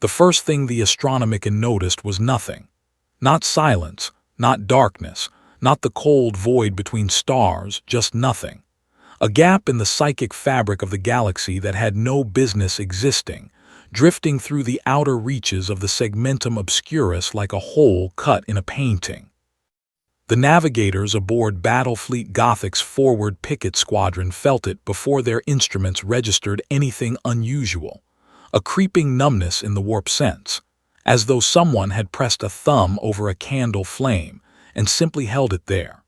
The first thing the astronomicon noticed was nothing. Not silence, not darkness, not the cold void between stars, just nothing. A gap in the psychic fabric of the galaxy that had no business existing, drifting through the outer reaches of the segmentum obscurus like a hole cut in a painting. The navigators aboard Battlefleet Gothic's forward picket squadron felt it before their instruments registered anything unusual, a creeping numbness in the warp sense, as though someone had pressed a thumb over a candle flame and simply held it there.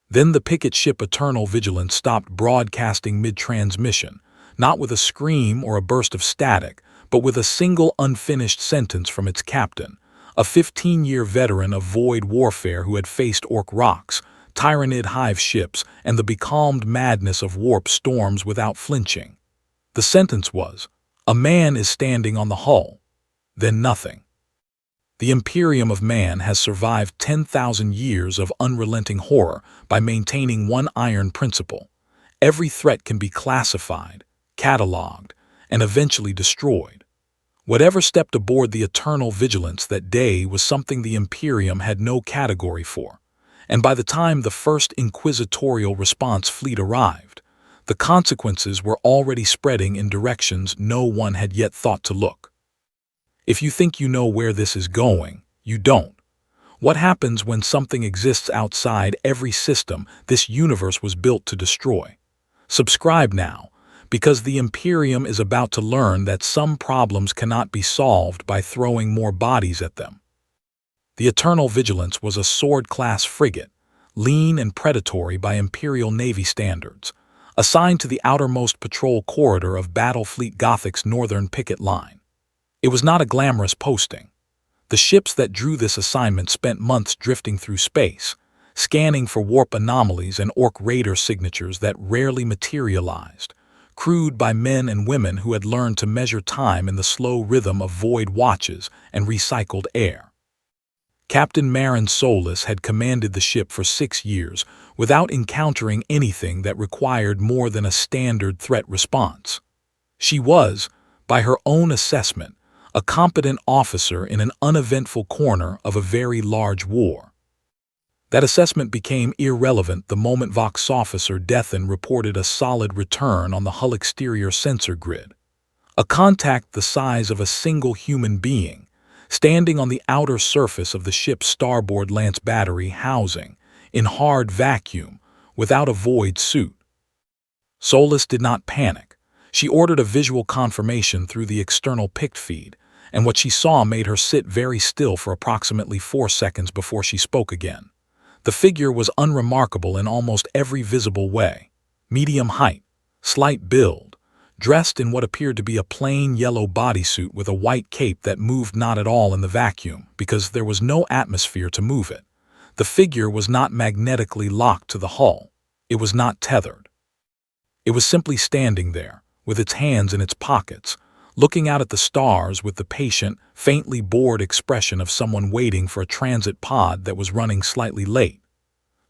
Then the picket ship Eternal Vigilance stopped broadcasting mid-transmission, not with a scream or a burst of static, but with a single unfinished sentence from its captain, a 15-year veteran of void warfare who had faced Orc rocks, Tyranid hive ships, and the becalmed madness of warp storms without flinching. The sentence was, "A man is standing on the hull." Then nothing. The Imperium of man has survived 10,000 years of unrelenting horror by maintaining one iron principle. Every threat can be classified, catalogued, and eventually destroyed. Whatever stepped aboard the Eternal Vigilance that day was something the Imperium had no category for, and by the time the first inquisitorial response fleet arrived, the consequences were already spreading in directions no one had yet thought to look. If you think you know where this is going, you don't. What happens when something exists outside every system this universe was built to destroy? Subscribe now, because the Imperium is about to learn that some problems cannot be solved by throwing more bodies at them. The Eternal Vigilance was a sword-class frigate, lean and predatory by Imperial Navy standards, assigned to the outermost patrol corridor of Battlefleet Gothic's northern picket line. It was not a glamorous posting. The ships that drew this assignment spent months drifting through space, scanning for warp anomalies and Orc raider signatures that rarely materialized, crewed by men and women who had learned to measure time in the slow rhythm of void watches and recycled air. Captain Marin Solis had commanded the ship for 6 years without encountering anything that required more than a standard threat response. She was, by her own assessment, a competent officer in an uneventful corner of a very large war. That assessment became irrelevant the moment Vox officer Dethan reported a solid return on the hull exterior sensor grid. A contact the size of a single human being, standing on the outer surface of the ship's starboard lance battery housing, in hard vacuum, without a void suit. Solis did not panic. She ordered a visual confirmation through the external pict feed, and what she saw made her sit very still for approximately 4 seconds before she spoke again. The figure was unremarkable in almost every visible way. Medium height, slight build, dressed in what appeared to be a plain yellow bodysuit with a white cape that moved not at all in the vacuum because there was no atmosphere to move it. The figure was not magnetically locked to the hull. It was not tethered. It was simply standing there, with its hands in its pockets, looking out at the stars with the patient, faintly bored expression of someone waiting for a transit pod that was running slightly late.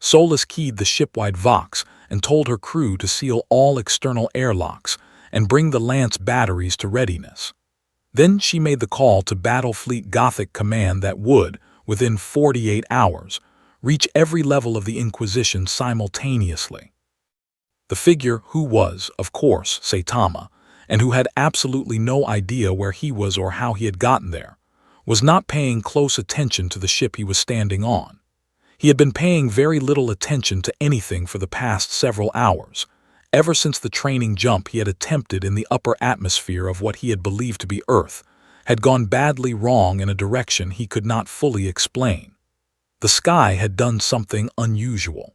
Solis keyed the shipwide Vox and told her crew to seal all external airlocks and bring the lance batteries to readiness. Then she made the call to Battlefleet Gothic Command that would, within 48 hours, reach every level of the Inquisition simultaneously. The figure, who was, of course, Saitama, and who had absolutely no idea where he was or how he had gotten there, was not paying close attention to the ship he was standing on. He had been paying very little attention to anything for the past several hours, ever since the training jump he had attempted in the upper atmosphere of what he had believed to be Earth had gone badly wrong in a direction he could not fully explain. The sky had done something unusual.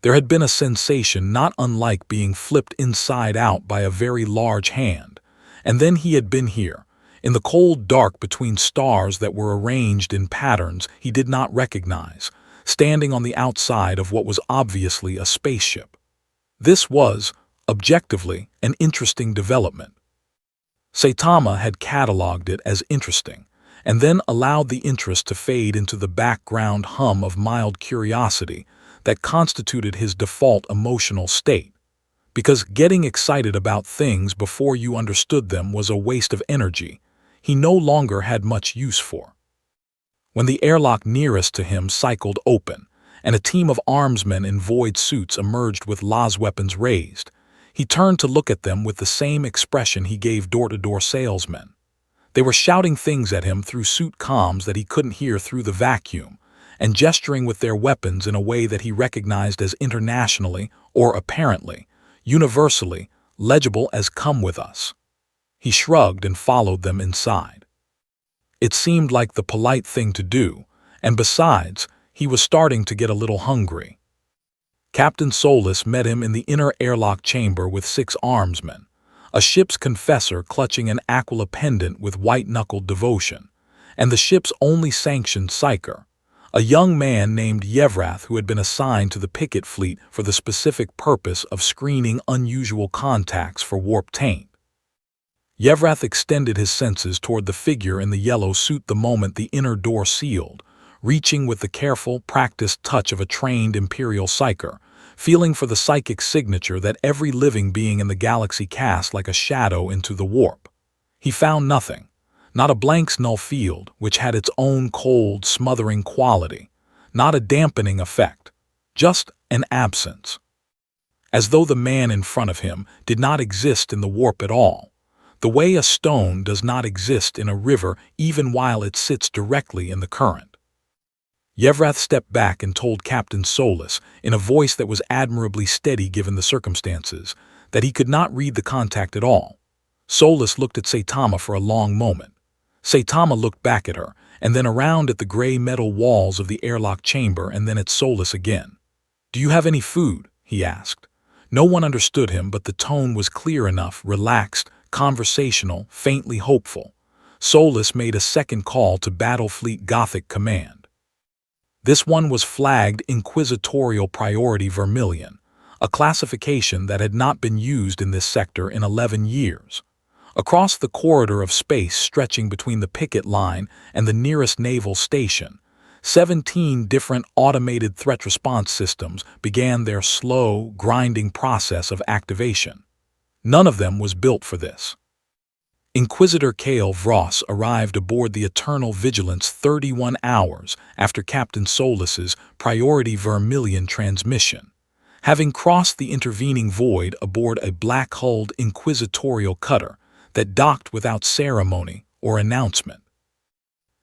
There had been a sensation not unlike being flipped inside out by a very large hand, and then he had been here, in the cold dark between stars that were arranged in patterns he did not recognize, standing on the outside of what was obviously a spaceship. This was, objectively, an interesting development. Saitama had catalogued it as interesting, and then allowed the interest to fade into the background hum of mild curiosity that constituted his default emotional state, because getting excited about things before you understood them was a waste of energy. he no longer had much use for. When the airlock nearest to him cycled open, and a team of armsmen in void suits emerged with las weapons raised, he turned to look at them with the same expression he gave door-to-door salesmen. They were shouting things at him through suit comms that he couldn't hear through the vacuum, and gesturing with their weapons in a way that he recognized as internationally, or apparently, universally, legible as "come with us." He shrugged and followed them inside. It seemed like the polite thing to do, and besides, he was starting to get a little hungry. Captain Solus met him in the inner airlock chamber with 6 armsmen, a ship's confessor clutching an Aquila pendant with white-knuckled devotion, and the ship's only sanctioned psyker, a young man named Yevrath who had been assigned to the picket fleet for the specific purpose of screening unusual contacts for warp taint. Yevrath extended his senses toward the figure in the yellow suit the moment the inner door sealed, reaching with the careful, practiced touch of a trained Imperial psyker, feeling for the psychic signature that every living being in the galaxy cast like a shadow into the warp. He found nothing. Not a blank's null field, which had its own cold, smothering quality, not a dampening effect, just an absence. As though the man in front of him did not exist in the warp at all, the way a stone does not exist in a river even while it sits directly in the current. Yevrath stepped back and told Captain Solus, in a voice that was admirably steady given the circumstances, that he could not read the contact at all. Solus looked at Saitama for a long moment. Saitama looked back at her, and then around at the gray metal walls of the airlock chamber and then at Solus again. "Do you have any food?" he asked. No one understood him, but the tone was clear enough, relaxed, conversational, faintly hopeful. Solus made a second call to Battlefleet Gothic Command. This one was flagged Inquisitorial Priority Vermilion, a classification that had not been used in this sector in 11 years. Across the corridor of space stretching between the picket line and the nearest naval station, 17 different automated threat response systems began their slow, grinding process of activation. None of them was built for this. Inquisitor Kale Vross arrived aboard the Eternal Vigilance 31 hours after Captain Solus's Priority Vermilion transmission, having crossed the intervening void aboard a black-hulled inquisitorial cutter that docked without ceremony or announcement.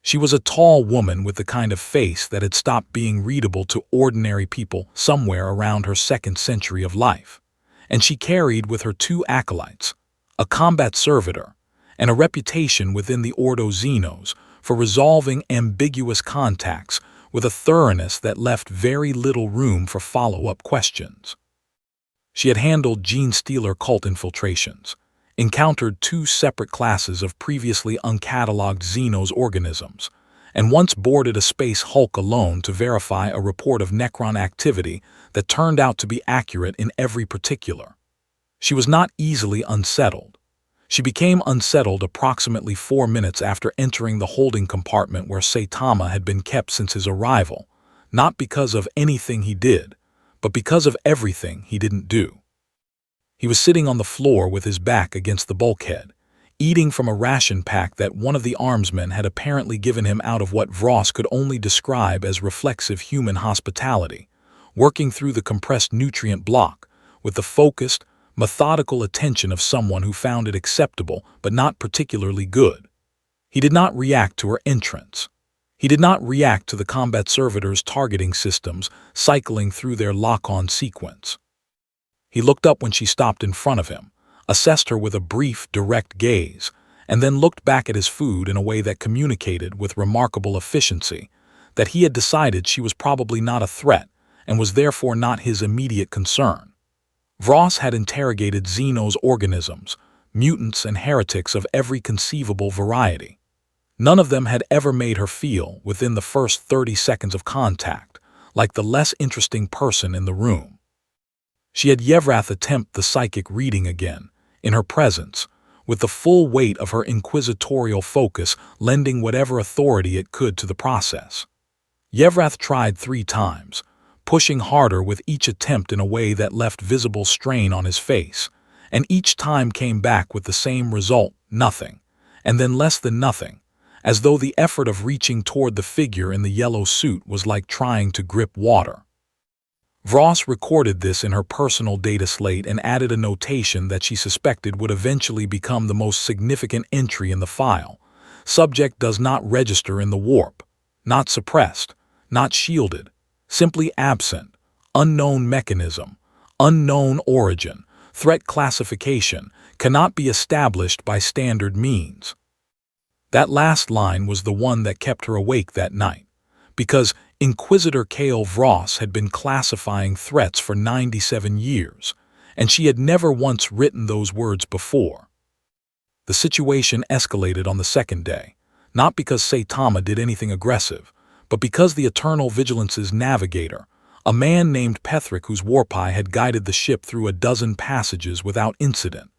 She was a tall woman with the kind of face that had stopped being readable to ordinary people somewhere around her second century of life, and she carried with her 2 acolytes, a combat servitor, and a reputation within the Ordo Xenos for resolving ambiguous contacts with a thoroughness that left very little room for follow-up questions. She had handled gene-stealer cult infiltrations, encountered 2 separate classes of previously uncatalogued Xenos organisms, and once boarded a space hulk alone to verify a report of Necron activity that turned out to be accurate in every particular. She was not easily unsettled. She became unsettled approximately 4 minutes after entering the holding compartment where Saitama had been kept since his arrival, not because of anything he did, but because of everything he didn't do. He was sitting on the floor with his back against the bulkhead, eating from a ration pack that one of the armsmen had apparently given him out of what Vross could only describe as reflexive human hospitality, working through the compressed nutrient block with the focused, methodical attention of someone who found it acceptable but not particularly good. He did not react to her entrance. He did not react to the combat servitor's targeting systems cycling through their lock-on sequence. He looked up when she stopped in front of him, assessed her with a brief, direct gaze, and then looked back at his food in a way that communicated with remarkable efficiency that he had decided she was probably not a threat and was therefore not his immediate concern. Vross had interrogated Xenos organisms, mutants and heretics of every conceivable variety. None of them had ever made her feel, within the first 30 seconds of contact, like the less interesting person in the room. She had Yevrath attempt the psychic reading again, in her presence, with the full weight of her inquisitorial focus lending whatever authority it could to the process. Yevrath tried 3 times, pushing harder with each attempt in a way that left visible strain on his face, and each time came back with the same result, nothing, and then less than nothing, as though the effort of reaching toward the figure in the yellow suit was like trying to grip water. Voss recorded this in her personal data slate and added a notation that she suspected would eventually become the most significant entry in the file. Subject does not register in the warp. Not suppressed, not shielded, simply absent, unknown mechanism, unknown origin, threat classification, cannot be established by standard means. That last line was the one that kept her awake that night, because Inquisitor Cale Voss had been classifying threats for 97 years, and she had never once written those words before. The situation escalated on the second day, not because Saitama did anything aggressive, but because the Eternal Vigilance's navigator, a man named Petherick whose warpie had guided the ship through a dozen passages without incident,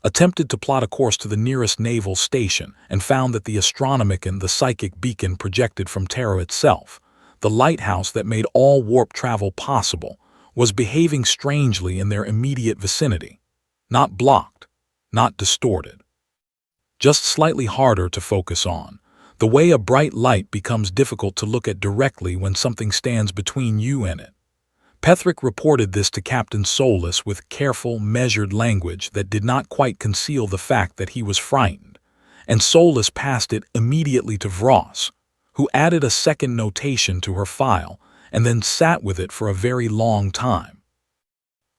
attempted to plot a course to the nearest naval station and found that the Astronomicon, the psychic beacon projected from Terra itself, the lighthouse that made all warp travel possible, was behaving strangely in their immediate vicinity. Not blocked, not distorted. Just slightly harder to focus on, the way a bright light becomes difficult to look at directly when something stands between you and it. Petherick reported this to Captain Solus with careful, measured language that did not quite conceal the fact that he was frightened, and Solus passed it immediately to Voss, who added a second notation to her file and then sat with it for a very long time.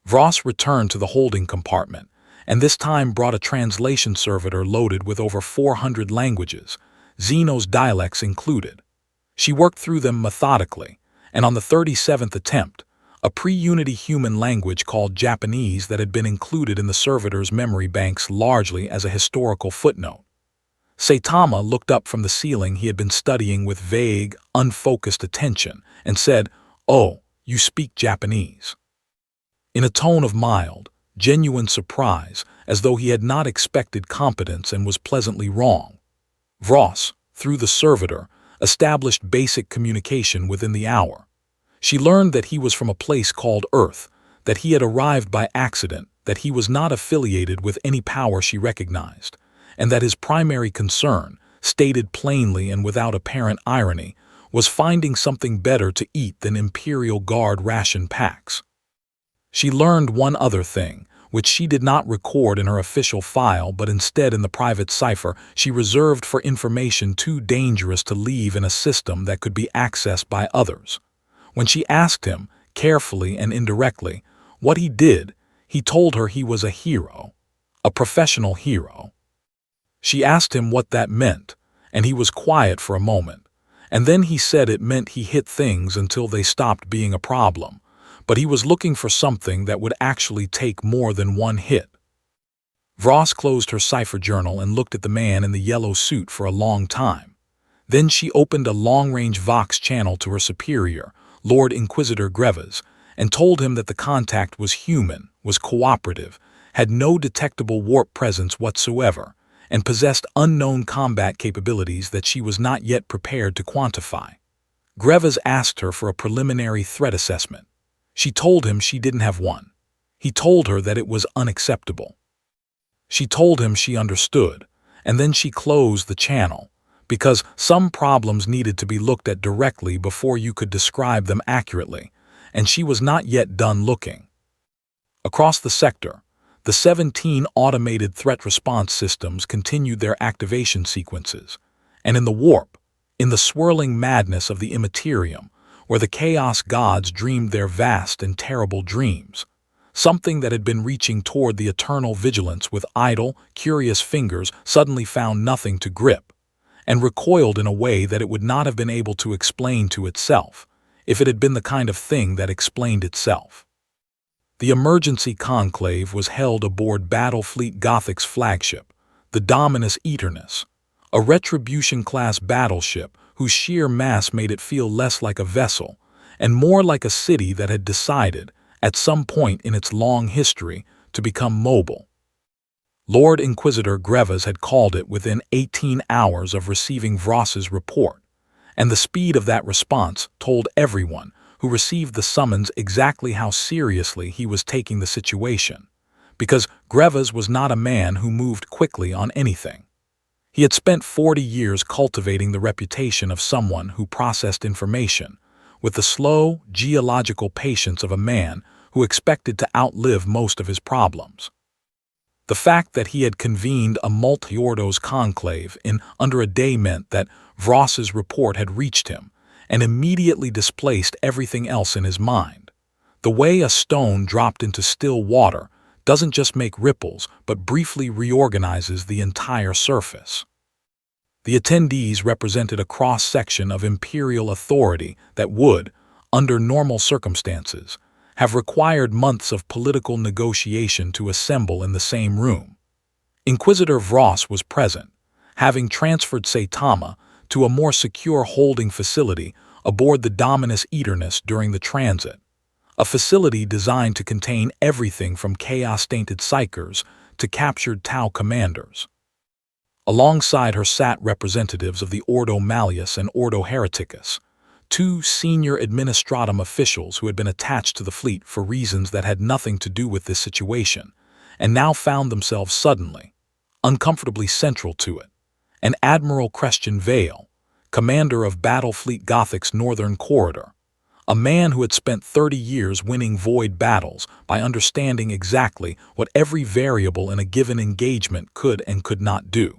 Voss returned to the holding compartment, and this time brought a translation servitor loaded with over 400 languages, Xeno's dialects included. She worked through them methodically, and on the 37th attempt, a pre-Unity human language called Japanese that had been included in the servitor's memory banks largely as a historical footnote. Saitama looked up from the ceiling he had been studying with vague, unfocused attention and said, "Oh, you speak Japanese," in a tone of mild, genuine surprise, as though he had not expected competence and was pleasantly wrong. Voss, through the servitor, established basic communication within the hour. She learned that he was from a place called Earth, that he had arrived by accident, that he was not affiliated with any power she recognized, and that his primary concern, stated plainly and without apparent irony, was finding something better to eat than Imperial Guard ration packs. She learned one other thing, which she did not record in her official file but instead in the private cipher she reserved for information too dangerous to leave in a system that could be accessed by others. When she asked him, carefully and indirectly, what he did, he told her he was a hero, a professional hero. She asked him what that meant, and he was quiet for a moment, and then he said it meant he hit things until they stopped being a problem, but he was looking for something that would actually take more than one hit. Voss closed her cipher journal and looked at the man in the yellow suit for a long time. Then she opened a long-range Vox channel to her superior, Lord Inquisitor Grevas, and told him that the contact was human, was cooperative, had no detectable warp presence whatsoever, and possessed unknown combat capabilities that she was not yet prepared to quantify. Grevas asked her for a preliminary threat assessment. She told him she didn't have one. He told her that it was unacceptable. She told him she understood, and then she closed the channel, because some problems needed to be looked at directly before you could describe them accurately, and she was not yet done looking. Across the sector, the 17 automated threat response systems continued their activation sequences, and in the warp, in the swirling madness of the Imperium, where the chaos gods dreamed their vast and terrible dreams, something that had been reaching toward the Eternal Vigilance with idle, curious fingers suddenly found nothing to grip, and recoiled in a way that it would not have been able to explain to itself, if it had been the kind of thing that explained itself. The emergency conclave was held aboard Battlefleet Gothic's flagship, the Dominus Eternus, a Retribution-class battleship whose sheer mass made it feel less like a vessel and more like a city that had decided, at some point in its long history, to become mobile. Lord Inquisitor Grevas had called it within 18 hours of receiving Voss's report, and the speed of that response told everyone who received the summons exactly how seriously he was taking the situation, because Grevas was not a man who moved quickly on anything. He had spent 40 years cultivating the reputation of someone who processed information with the slow, geological patience of a man who expected to outlive most of his problems. The fact that he had convened a multi-ordos conclave in under a day meant that Vross's report had reached him and immediately displaced everything else in his mind. The way a stone dropped into still water doesn't just make ripples, but briefly reorganizes the entire surface. The attendees represented a cross-section of imperial authority that would, under normal circumstances, have required months of political negotiation to assemble in the same room. Inquisitor Vross was present, having transferred Saitama to a more secure holding facility aboard the Dominus Eternus during the transit, a facility designed to contain everything from chaos-tainted psychers to captured Tau commanders. Alongside her sat representatives of the Ordo Malleus and Ordo Hereticus, two senior administratum officials who had been attached to the fleet for reasons that had nothing to do with this situation, and now found themselves suddenly, uncomfortably central to it, and Admiral Christian Vale, commander of Battle Fleet Gothic's Northern Corridor, a man who had spent 30 years winning void battles by understanding exactly what every variable in a given engagement could and could not do.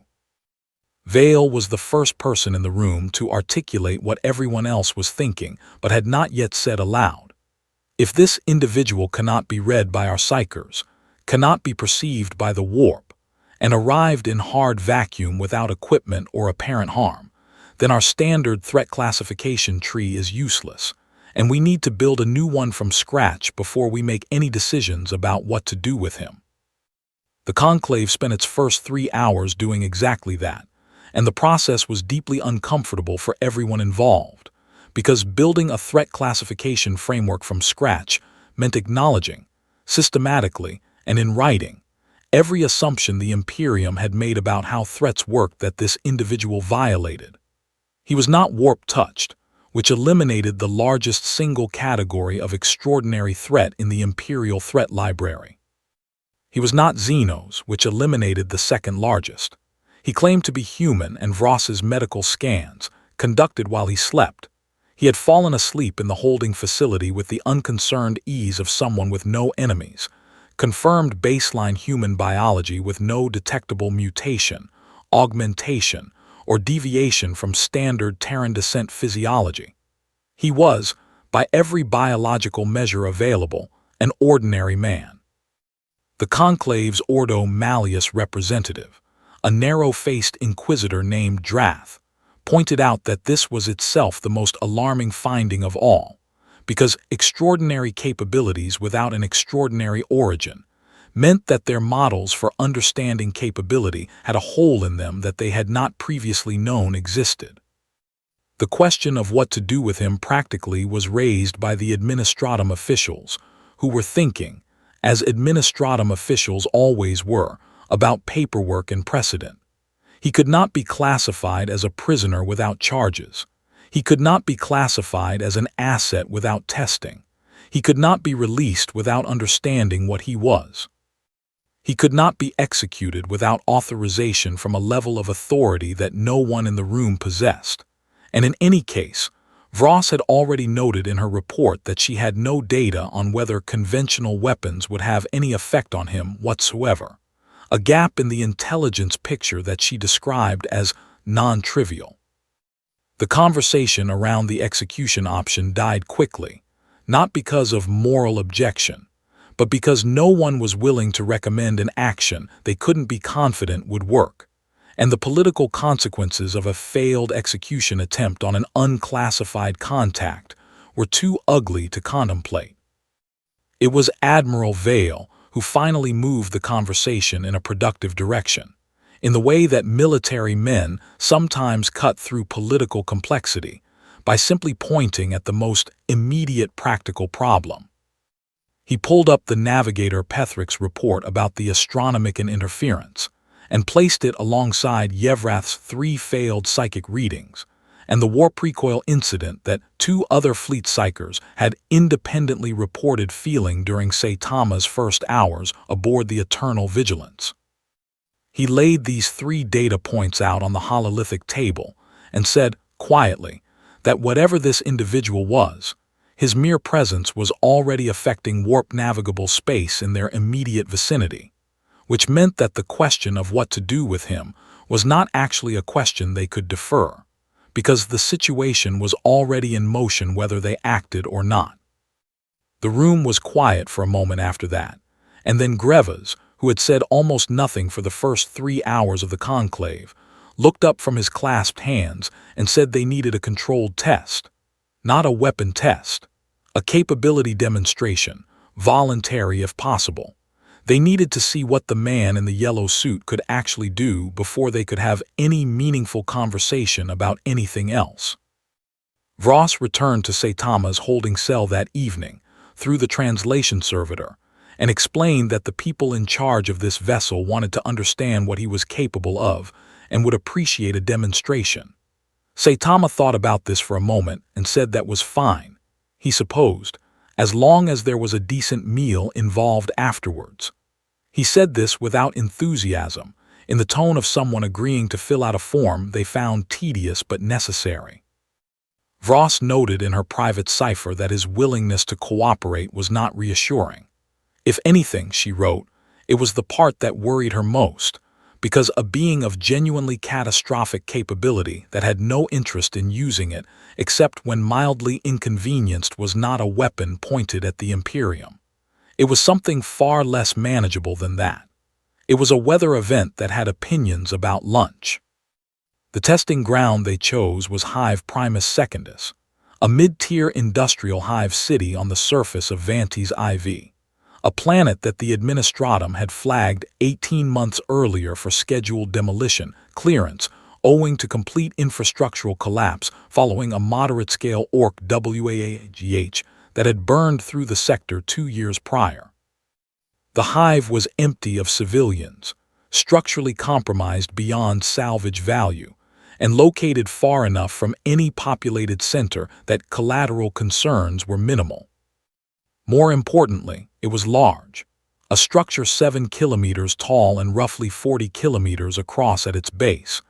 Vale was the first person in the room to articulate what everyone else was thinking but had not yet said aloud. If this individual cannot be read by our psychers, cannot be perceived by the warp, and arrived in hard vacuum without equipment or apparent harm, then our standard threat classification tree is useless, and we need to build a new one from scratch before we make any decisions about what to do with him. The conclave spent its first 3 hours doing exactly that, and the process was deeply uncomfortable for everyone involved, because building a threat classification framework from scratch meant acknowledging, systematically and in writing, every assumption the Imperium had made about how threats worked that this individual violated. He was not warp-touched, which eliminated the largest single category of extraordinary threat in the Imperial threat library. He was not Xenos, which eliminated the second largest. He claimed to be human, and Vross's medical scans, conducted while he slept. He had fallen asleep in the holding facility with the unconcerned ease of someone with no enemies, confirmed baseline human biology with no detectable mutation, augmentation, or deviation from standard Terran descent physiology. He was, by every biological measure available, an ordinary man. The Conclave's Ordo Malleus representative, a narrow-faced inquisitor named Drath, pointed out that this was itself the most alarming finding of all, because extraordinary capabilities without an extraordinary origin meant that their models for understanding capability had a hole in them that they had not previously known existed. The question of what to do with him practically was raised by the administratum officials, who were thinking, as administratum officials always were, about paperwork and precedent. He could not be classified as a prisoner without charges. He could not be classified as an asset without testing. He could not be released without understanding what he was. He could not be executed without authorization from a level of authority that no one in the room possessed. And in any case, Vross had already noted in her report that she had no data on whether conventional weapons would have any effect on him whatsoever, a gap in the intelligence picture that she described as non-trivial. The conversation around the execution option died quickly, not because of moral objection, but because no one was willing to recommend an action they couldn't be confident would work, and the political consequences of a failed execution attempt on an unclassified contact were too ugly to contemplate. It was Admiral Vale who finally moved the conversation in a productive direction, in the way that military men sometimes cut through political complexity by simply pointing at the most immediate practical problem. He pulled up the Navigator Pethric's report about the astronomican interference and placed it alongside Yevrath's 3 failed psychic readings and the warp recoil incident that 2 other fleet psychers had independently reported feeling during Saitama's first hours aboard the Eternal Vigilance. He laid these 3 data points out on the hololithic table and said, quietly, that whatever this individual was, his mere presence was already affecting warp-navigable space in their immediate vicinity, which meant that the question of what to do with him was not actually a question they could defer, because the situation was already in motion whether they acted or not. The room was quiet for a moment after that, and then Grevas, who had said almost nothing for the first 3 hours of the conclave, looked up from his clasped hands and said they needed a controlled test, not a weapon test, a capability demonstration, voluntary if possible. They needed to see what the man in the yellow suit could actually do before they could have any meaningful conversation about anything else. Vross returned to Saitama's holding cell that evening, through the translation servitor, and explained that the people in charge of this vessel wanted to understand what he was capable of and would appreciate a demonstration. Saitama thought about this for a moment and said that was fine, he supposed, as long as there was a decent meal involved afterwards. He said this without enthusiasm, in the tone of someone agreeing to fill out a form they found tedious but necessary. Vross noted in her private cipher that his willingness to cooperate was not reassuring. If anything, she wrote, it was the part that worried her most, because a being of genuinely catastrophic capability that had no interest in using it except when mildly inconvenienced was not a weapon pointed at the Imperium. It was something far less manageable than that. It was a weather event that had opinions about lunch. The testing ground they chose was Hive Primus Secundus, a mid-tier industrial hive city on the surface of Vantes IV, a planet that the Administratum had flagged 18 months earlier for scheduled demolition clearance owing to complete infrastructural collapse following a moderate-scale orc WAGH that had burned through the sector 2 years prior. The hive was empty of civilians, structurally compromised beyond salvage value, and located far enough from any populated center that collateral concerns were minimal. More importantly, it was large, a structure 7 kilometers tall and roughly 40 kilometers across at its base,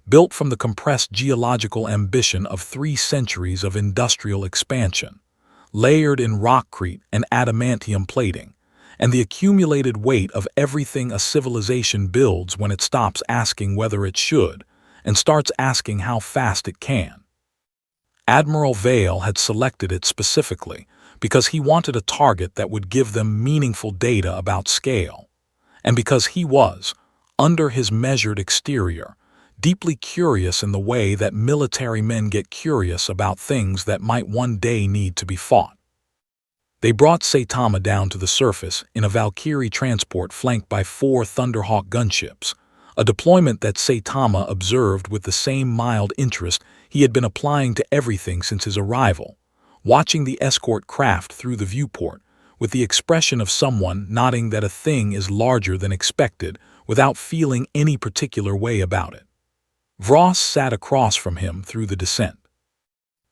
built from the compressed geological ambition of 3 centuries of industrial expansion, layered in rockcrete and adamantium plating, and the accumulated weight of everything a civilization builds when it stops asking whether it should and starts asking how fast it can. Admiral Vale had selected it specifically because he wanted a target that would give them meaningful data about scale, and because he was, under his measured exterior, deeply curious in the way that military men get curious about things that might one day need to be fought. They brought Saitama down to the surface in a Valkyrie transport flanked by 4 Thunderhawk gunships, a deployment that Saitama observed with the same mild interest he had been applying to everything since his arrival, watching the escort craft through the viewport with the expression of someone nodding that a thing is larger than expected without feeling any particular way about it. Vross sat across from him through the descent.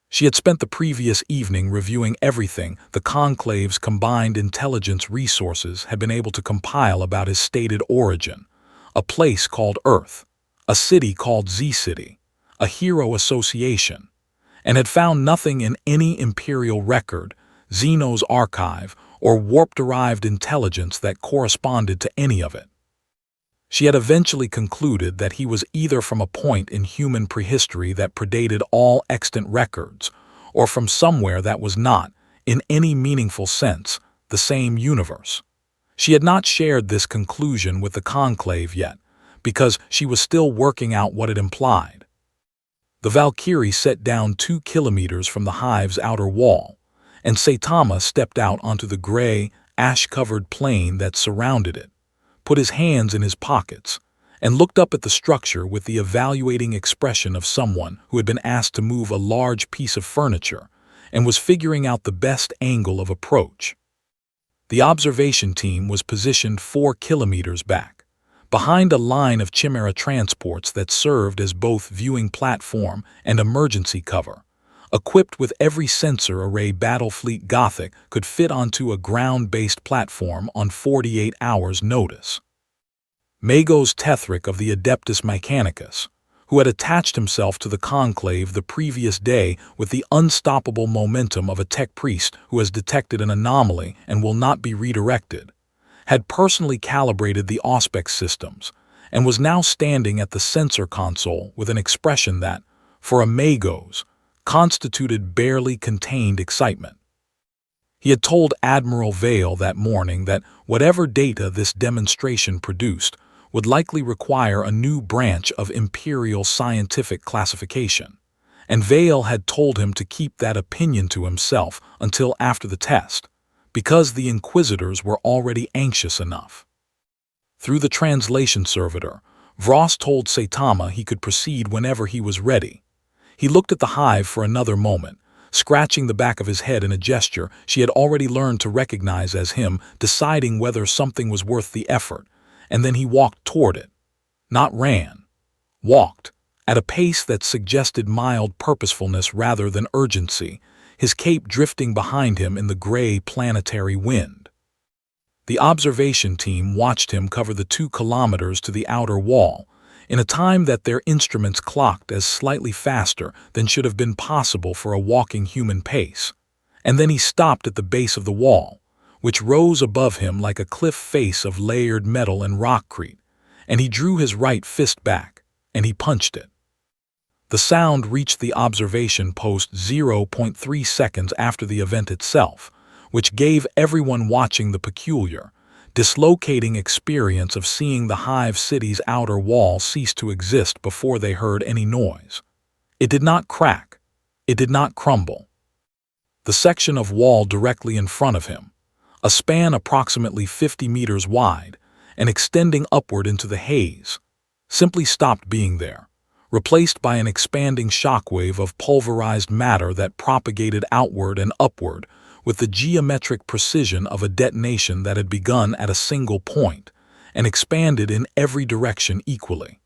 She had spent the previous evening reviewing everything the Conclave's combined intelligence resources had been able to compile about his stated origin, a place called Earth, a city called Z-City, a hero association, and had found nothing in any Imperial record, Xeno's archive, or warp-derived intelligence that corresponded to any of it. She had eventually concluded that he was either from a point in human prehistory that predated all extant records, or from somewhere that was not, in any meaningful sense, the same universe. She had not shared this conclusion with the Conclave yet, because she was still working out what it implied. The Valkyrie set down 2 kilometers from the hive's outer wall, and Saitama stepped out onto the gray, ash-covered plain that surrounded it, put his hands in his pockets, and looked up at the structure with the evaluating expression of someone who had been asked to move a large piece of furniture and was figuring out the best angle of approach. The observation team was positioned 4 kilometers back, behind a line of Chimera transports that served as both viewing platform and emergency cover, equipped with every sensor array Battlefleet Gothic could fit onto a ground-based platform on 48 hours' notice. Magos Tethric of the Adeptus Mechanicus, who had attached himself to the conclave the previous day with the unstoppable momentum of a tech priest who has detected an anomaly and will not be redirected, had personally calibrated the Auspex systems, and was now standing at the sensor console with an expression that, for a Magos, constituted barely contained excitement. He had told Admiral Vale that morning that whatever data this demonstration produced would likely require a new branch of Imperial scientific classification, and Vale had told him to keep that opinion to himself until after the test, because the Inquisitors were already anxious enough. Through the translation servitor, Vross told Saitama he could proceed whenever he was ready. He looked at the hive for another moment, scratching the back of his head in a gesture she had already learned to recognize as him deciding whether something was worth the effort, and then he walked toward it. Not ran. Walked, at a pace that suggested mild purposefulness rather than urgency, his cape drifting behind him in the gray planetary wind. The observation team watched him cover the 2 kilometers to the outer wall, in a time that their instruments clocked as slightly faster than should have been possible for a walking human pace. And then he stopped at the base of the wall, which rose above him like a cliff face of layered metal and rockcrete, and he drew his right fist back, and he punched it. The sound reached the observation post 0.3 seconds after the event itself, which gave everyone watching the peculiar, dislocating experience of seeing the hive city's outer wall cease to exist before they heard any noise. It did not crack. It did not crumble. The section of wall directly in front of him, a span approximately 50 meters wide and extending upward into the haze, simply stopped being there, replaced by an expanding shockwave of pulverized matter that propagated outward and upward with the geometric precision of a detonation that had begun at a single point and expanded in every direction equally.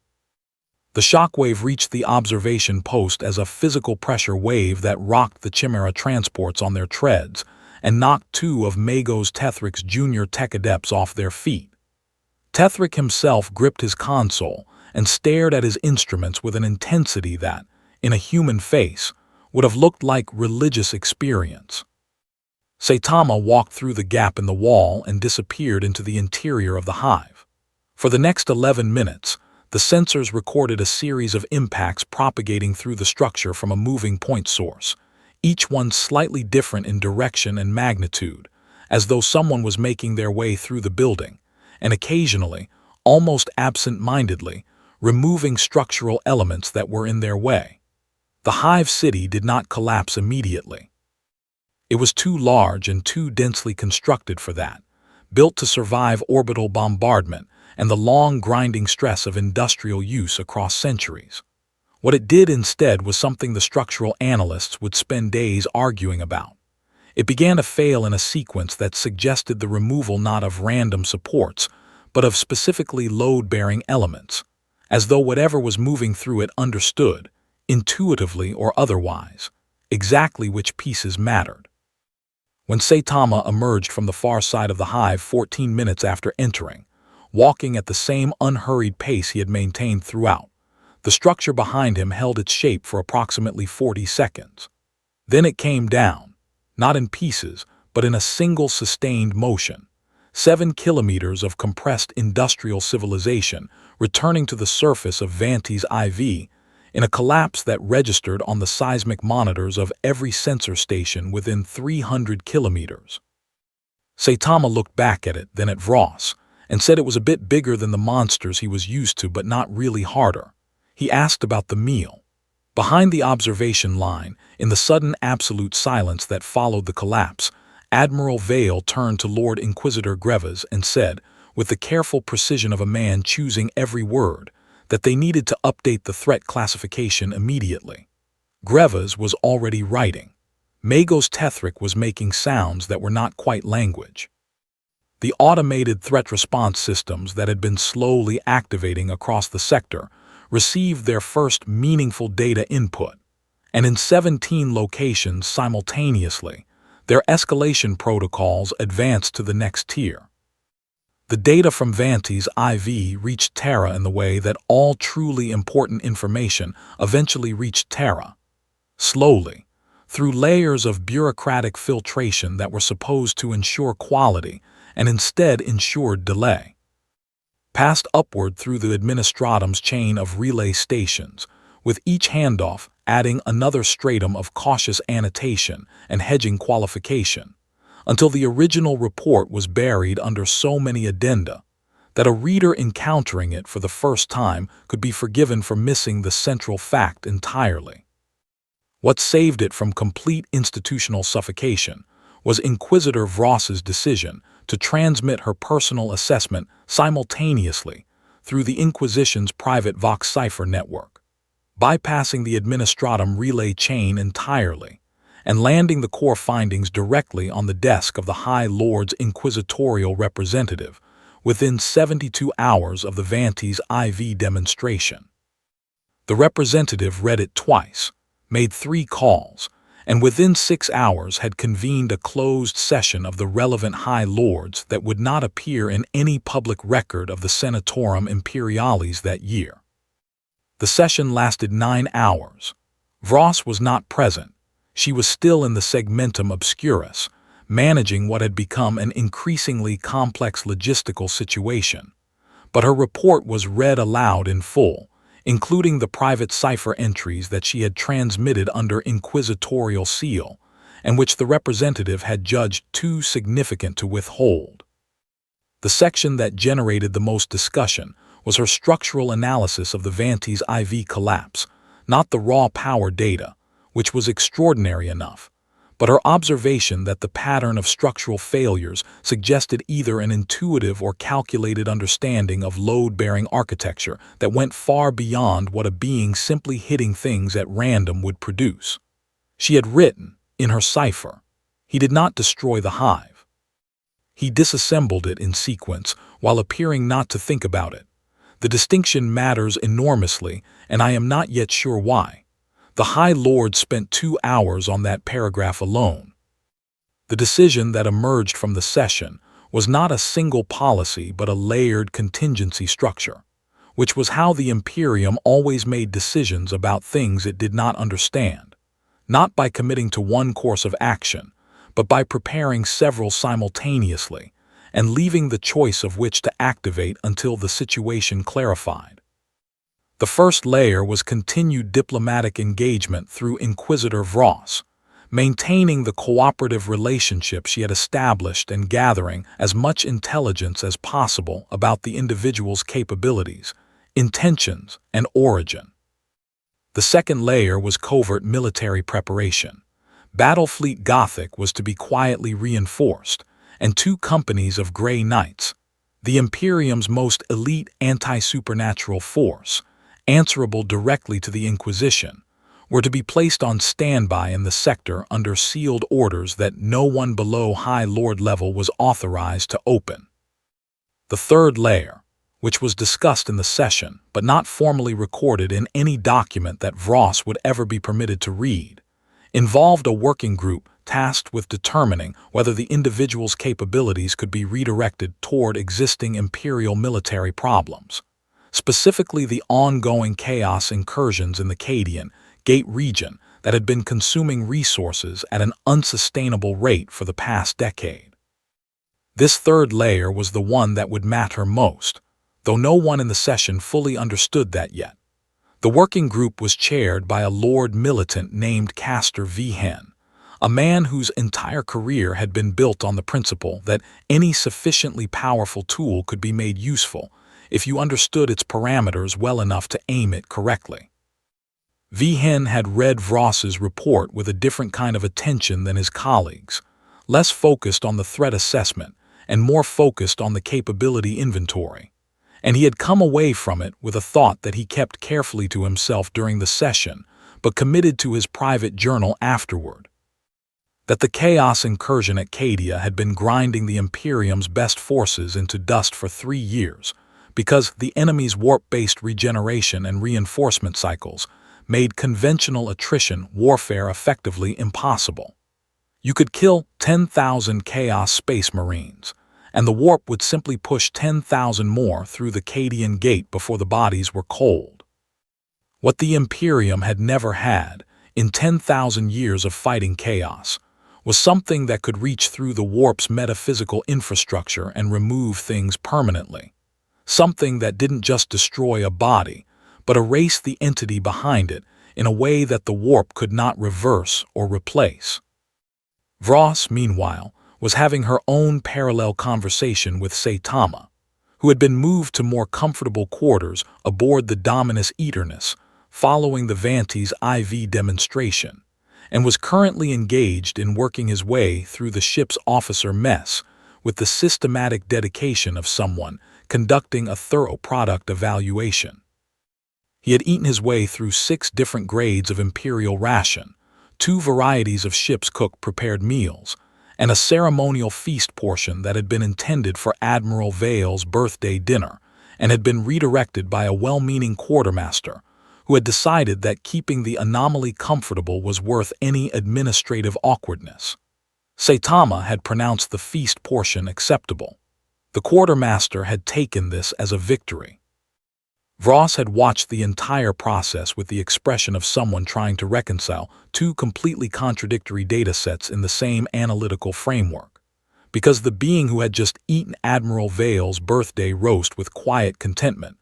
The shockwave reached the observation post as a physical pressure wave that rocked the Chimera transports on their treads and knocked 2 of Magos Tethric's junior tech adepts off their feet. Tethric himself gripped his console and stared at his instruments with an intensity that, in a human face, would have looked like religious experience. Saitama walked through the gap in the wall and disappeared into the interior of the hive. For the next 11 minutes, the sensors recorded a series of impacts propagating through the structure from a moving point source, each one slightly different in direction and magnitude, as though someone was making their way through the building, and occasionally, almost absent-mindedly, removing structural elements that were in their way. The hive city did not collapse immediately. It was too large and too densely constructed for that, built to survive orbital bombardment and the long grinding stress of industrial use across centuries. What it did instead was something the structural analysts would spend days arguing about. It began to fail in a sequence that suggested the removal not of random supports, but of specifically load-bearing elements, as though whatever was moving through it understood, intuitively or otherwise, exactly which pieces mattered. When Saitama emerged from the far side of the hive 14 minutes after entering, walking at the same unhurried pace he had maintained throughout, the structure behind him held its shape for approximately 40 seconds. Then it came down, not in pieces, but in a single sustained motion. 7 kilometers of compressed industrial civilization returning to the surface of Vanti's IV, in a collapse that registered on the seismic monitors of every sensor station within 300 kilometers. Saitama looked back at it, then at Vross, and said it was a bit bigger than the monsters he was used to, but not really harder. He asked about the meal. Behind the observation line, in the sudden absolute silence that followed the collapse, Admiral Vale turned to Lord Inquisitor Grevas and said, with the careful precision of a man choosing every word, that they needed to update the threat classification immediately. Grevas was already writing. Magos Tethric was making sounds that were not quite language. The automated threat response systems that had been slowly activating across the sector received their first meaningful data input, and in 17 locations simultaneously, their escalation protocols advanced to the next tier. The data from Vanti's IV reached Terra in the way that all truly important information eventually reached Terra. Slowly, through layers of bureaucratic filtration that were supposed to ensure quality and instead ensured delay. Passed upward through the administratum's chain of relay stations, with each handoff adding another stratum of cautious annotation and hedging qualification, until the original report was buried under so many addenda that a reader encountering it for the first time could be forgiven for missing the central fact entirely. What saved it from complete institutional suffocation was Inquisitor Vross's decision to transmit her personal assessment simultaneously through the Inquisition's private Vox cipher network, bypassing the administratum relay chain entirely and landing the core findings directly on the desk of the High Lord's inquisitorial representative within 72 hours of the Vanti's IV demonstration. The representative read it twice, made 3 calls, and within 6 hours had convened a closed session of the relevant High Lords that would not appear in any public record of the Senatorum Imperialis that year. The session lasted 9 hours. Vross was not present. She was still in the segmentum obscurus, managing what had become an increasingly complex logistical situation. But her report was read aloud in full, including the private cipher entries that she had transmitted under inquisitorial seal, and which the representative had judged too significant to withhold. The section that generated the most discussion was her structural analysis of the Vanti's IV collapse, not the raw power data, which was extraordinary enough, but her observation that the pattern of structural failures suggested either an intuitive or calculated understanding of load-bearing architecture that went far beyond what a being simply hitting things at random would produce. She had written, in her cipher, "He did not destroy the hive. He disassembled it in sequence while appearing not to think about it. The distinction matters enormously, and I am not yet sure why. The High Lord spent 2 hours on that paragraph alone." The decision that emerged from the session was not a single policy but a layered contingency structure, which was how the Imperium always made decisions about things it did not understand, not by committing to one course of action, but by preparing several simultaneously and leaving the choice of which to activate until the situation clarified. The first layer was continued diplomatic engagement through Inquisitor Vross, maintaining the cooperative relationship she had established and gathering as much intelligence as possible about the individual's capabilities, intentions, and origin. The second layer was covert military preparation. Battlefleet Gothic was to be quietly reinforced, and 2 companies of Grey Knights, the Imperium's most elite anti-supernatural force, answerable directly to the Inquisition, were to be placed on standby in the sector under sealed orders that no one below High Lord level was authorized to open. The third layer, which was discussed in the session but not formally recorded in any document that Vross would ever be permitted to read, involved a working group tasked with determining whether the individual's capabilities could be redirected toward existing Imperial military problems, specifically the ongoing chaos incursions in the Cadian Gate region that had been consuming resources at an unsustainable rate for the past decade. This third layer was the one that would matter most, though no one in the session fully understood that yet. The working group was chaired by a Lord Militant named Castor Vhen, a man whose entire career had been built on the principle that any sufficiently powerful tool could be made useful if you understood its parameters well enough to aim it correctly. Vhen had read Vross's report with a different kind of attention than his colleagues, less focused on the threat assessment and more focused on the capability inventory, and he had come away from it with a thought that he kept carefully to himself during the session, but committed to his private journal afterward. That the chaos incursion at Cadia had been grinding the Imperium's best forces into dust for 3 years, because the enemy's warp-based regeneration and reinforcement cycles made conventional attrition warfare effectively impossible. You could kill 10,000 Chaos Space Marines, and the warp would simply push 10,000 more through the Cadian gate before the bodies were cold. What the Imperium had never had, in 10,000 years of fighting chaos, was something that could reach through the warp's metaphysical infrastructure and remove things permanently. Something that didn't just destroy a body, but erase the entity behind it in a way that the warp could not reverse or replace. Vross, meanwhile, was having her own parallel conversation with Saitama, who had been moved to more comfortable quarters aboard the Dominus Eternus following the Vanti's IV demonstration, and was currently engaged in working his way through the ship's officer mess with the systematic dedication of someone conducting a thorough product evaluation. He had eaten his way through 6 different grades of Imperial ration, 2 varieties of ship's cook-prepared meals, and a ceremonial feast portion that had been intended for Admiral Vale's birthday dinner and had been redirected by a well-meaning quartermaster who had decided that keeping the anomaly comfortable was worth any administrative awkwardness. Saitama had pronounced the feast portion acceptable. The quartermaster had taken this as a victory. Vross had watched the entire process with the expression of someone trying to reconcile 2 completely contradictory data sets in the same analytical framework, because the being who had just eaten Admiral Vale's birthday roast with quiet contentment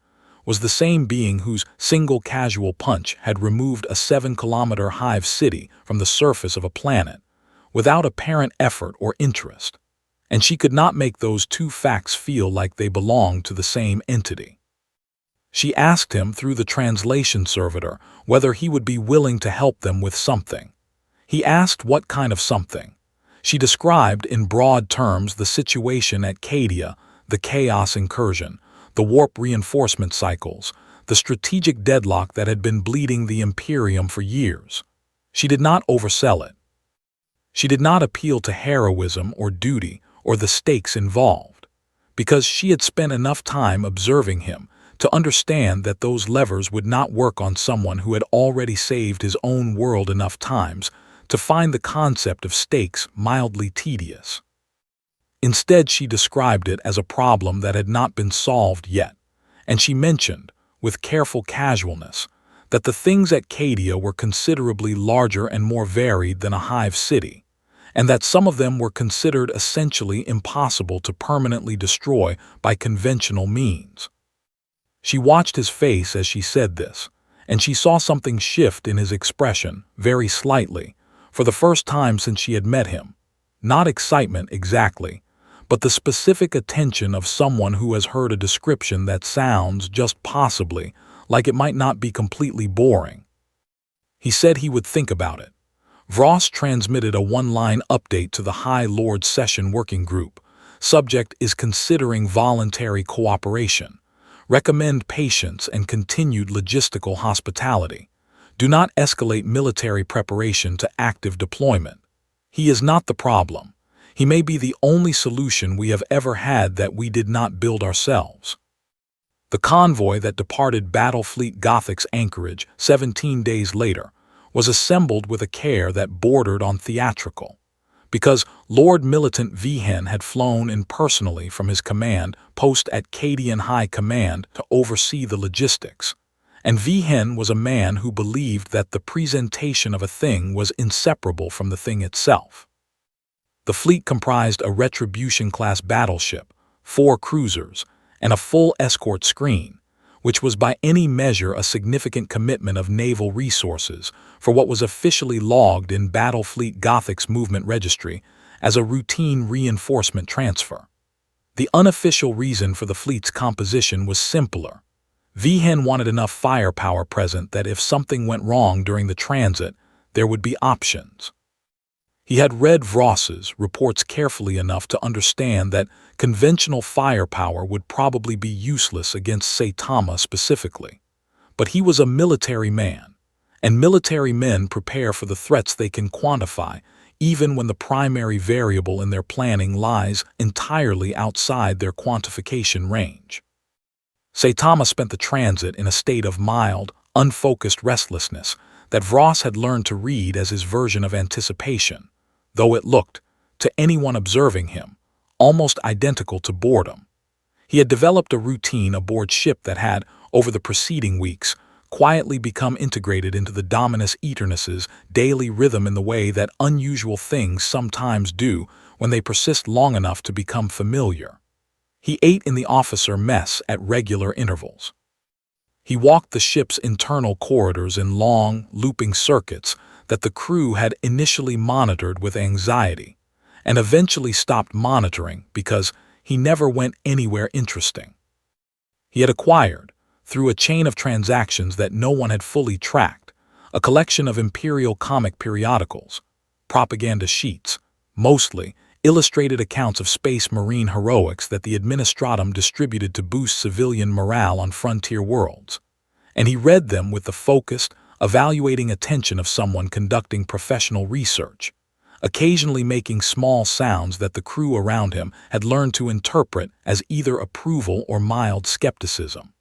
was the same being whose single casual punch had removed a 7-kilometer hive city from the surface of a planet without apparent effort or interest, and she could not make those 2 facts feel like they belonged to the same entity. She asked him through the translation servitor whether he would be willing to help them with something. He asked what kind of something. She described in broad terms the situation at Cadia, the chaos incursion, the warp reinforcement cycles, the strategic deadlock that had been bleeding the Imperium for years. She did not oversell it. She did not appeal to heroism or duty or the stakes involved, because she had spent enough time observing him to understand that those levers would not work on someone who had already saved his own world enough times to find the concept of stakes mildly tedious. Instead, she described it as a problem that had not been solved yet, and she mentioned, with careful casualness, that the things at Cadia were considerably larger and more varied than a hive city, and that some of them were considered essentially impossible to permanently destroy by conventional means. She watched his face as she said this, and she saw something shift in his expression, very slightly, for the first time since she had met him. Not excitement exactly, but the specific attention of someone who has heard a description that sounds, just possibly, like it might not be completely boring. He said he would think about it. Vross transmitted a 1-line update to the High Lord Session Working Group. Subject is considering voluntary cooperation. Recommend patience and continued logistical hospitality. Do not escalate military preparation to active deployment. He is not the problem. He may be the only solution we have ever had that we did not build ourselves. The convoy that departed Battlefleet Gothic's anchorage 17 days later was assembled with a care that bordered on theatrical, because Lord Militant Vihen had flown in personally from his command post at Cadian High Command to oversee the logistics, and Vihen was a man who believed that the presentation of a thing was inseparable from the thing itself. The fleet comprised a Retribution-class battleship, 4 cruisers, and a full escort screen, which was by any measure a significant commitment of naval resources for what was officially logged in Battlefleet Gothic's movement registry as a routine reinforcement transfer. The unofficial reason for the fleet's composition was simpler. Vihen wanted enough firepower present that if something went wrong during the transit, there would be options. He had read Vross's reports carefully enough to understand that conventional firepower would probably be useless against Saitama specifically. But he was a military man, and military men prepare for the threats they can quantify, even when the primary variable in their planning lies entirely outside their quantification range. Saitama spent the transit in a state of mild, unfocused restlessness that Vross had learned to read as his version of anticipation, though it looked, to anyone observing him, almost identical to boredom. He had developed a routine aboard ship that had, over the preceding weeks, quietly become integrated into the Dominus Eternus's daily rhythm in the way that unusual things sometimes do when they persist long enough to become familiar. He ate in the officer mess at regular intervals. He walked the ship's internal corridors in long, looping circuits that the crew had initially monitored with anxiety, and eventually stopped monitoring because he never went anywhere interesting. He had acquired, through a chain of transactions that no one had fully tracked, a collection of Imperial comic periodicals, propaganda sheets, mostly illustrated accounts of space marine heroics that the Administratum distributed to boost civilian morale on frontier worlds. And he read them with the focused, evaluating attention of someone conducting professional research, occasionally making small sounds that the crew around him had learned to interpret as either approval or mild skepticism.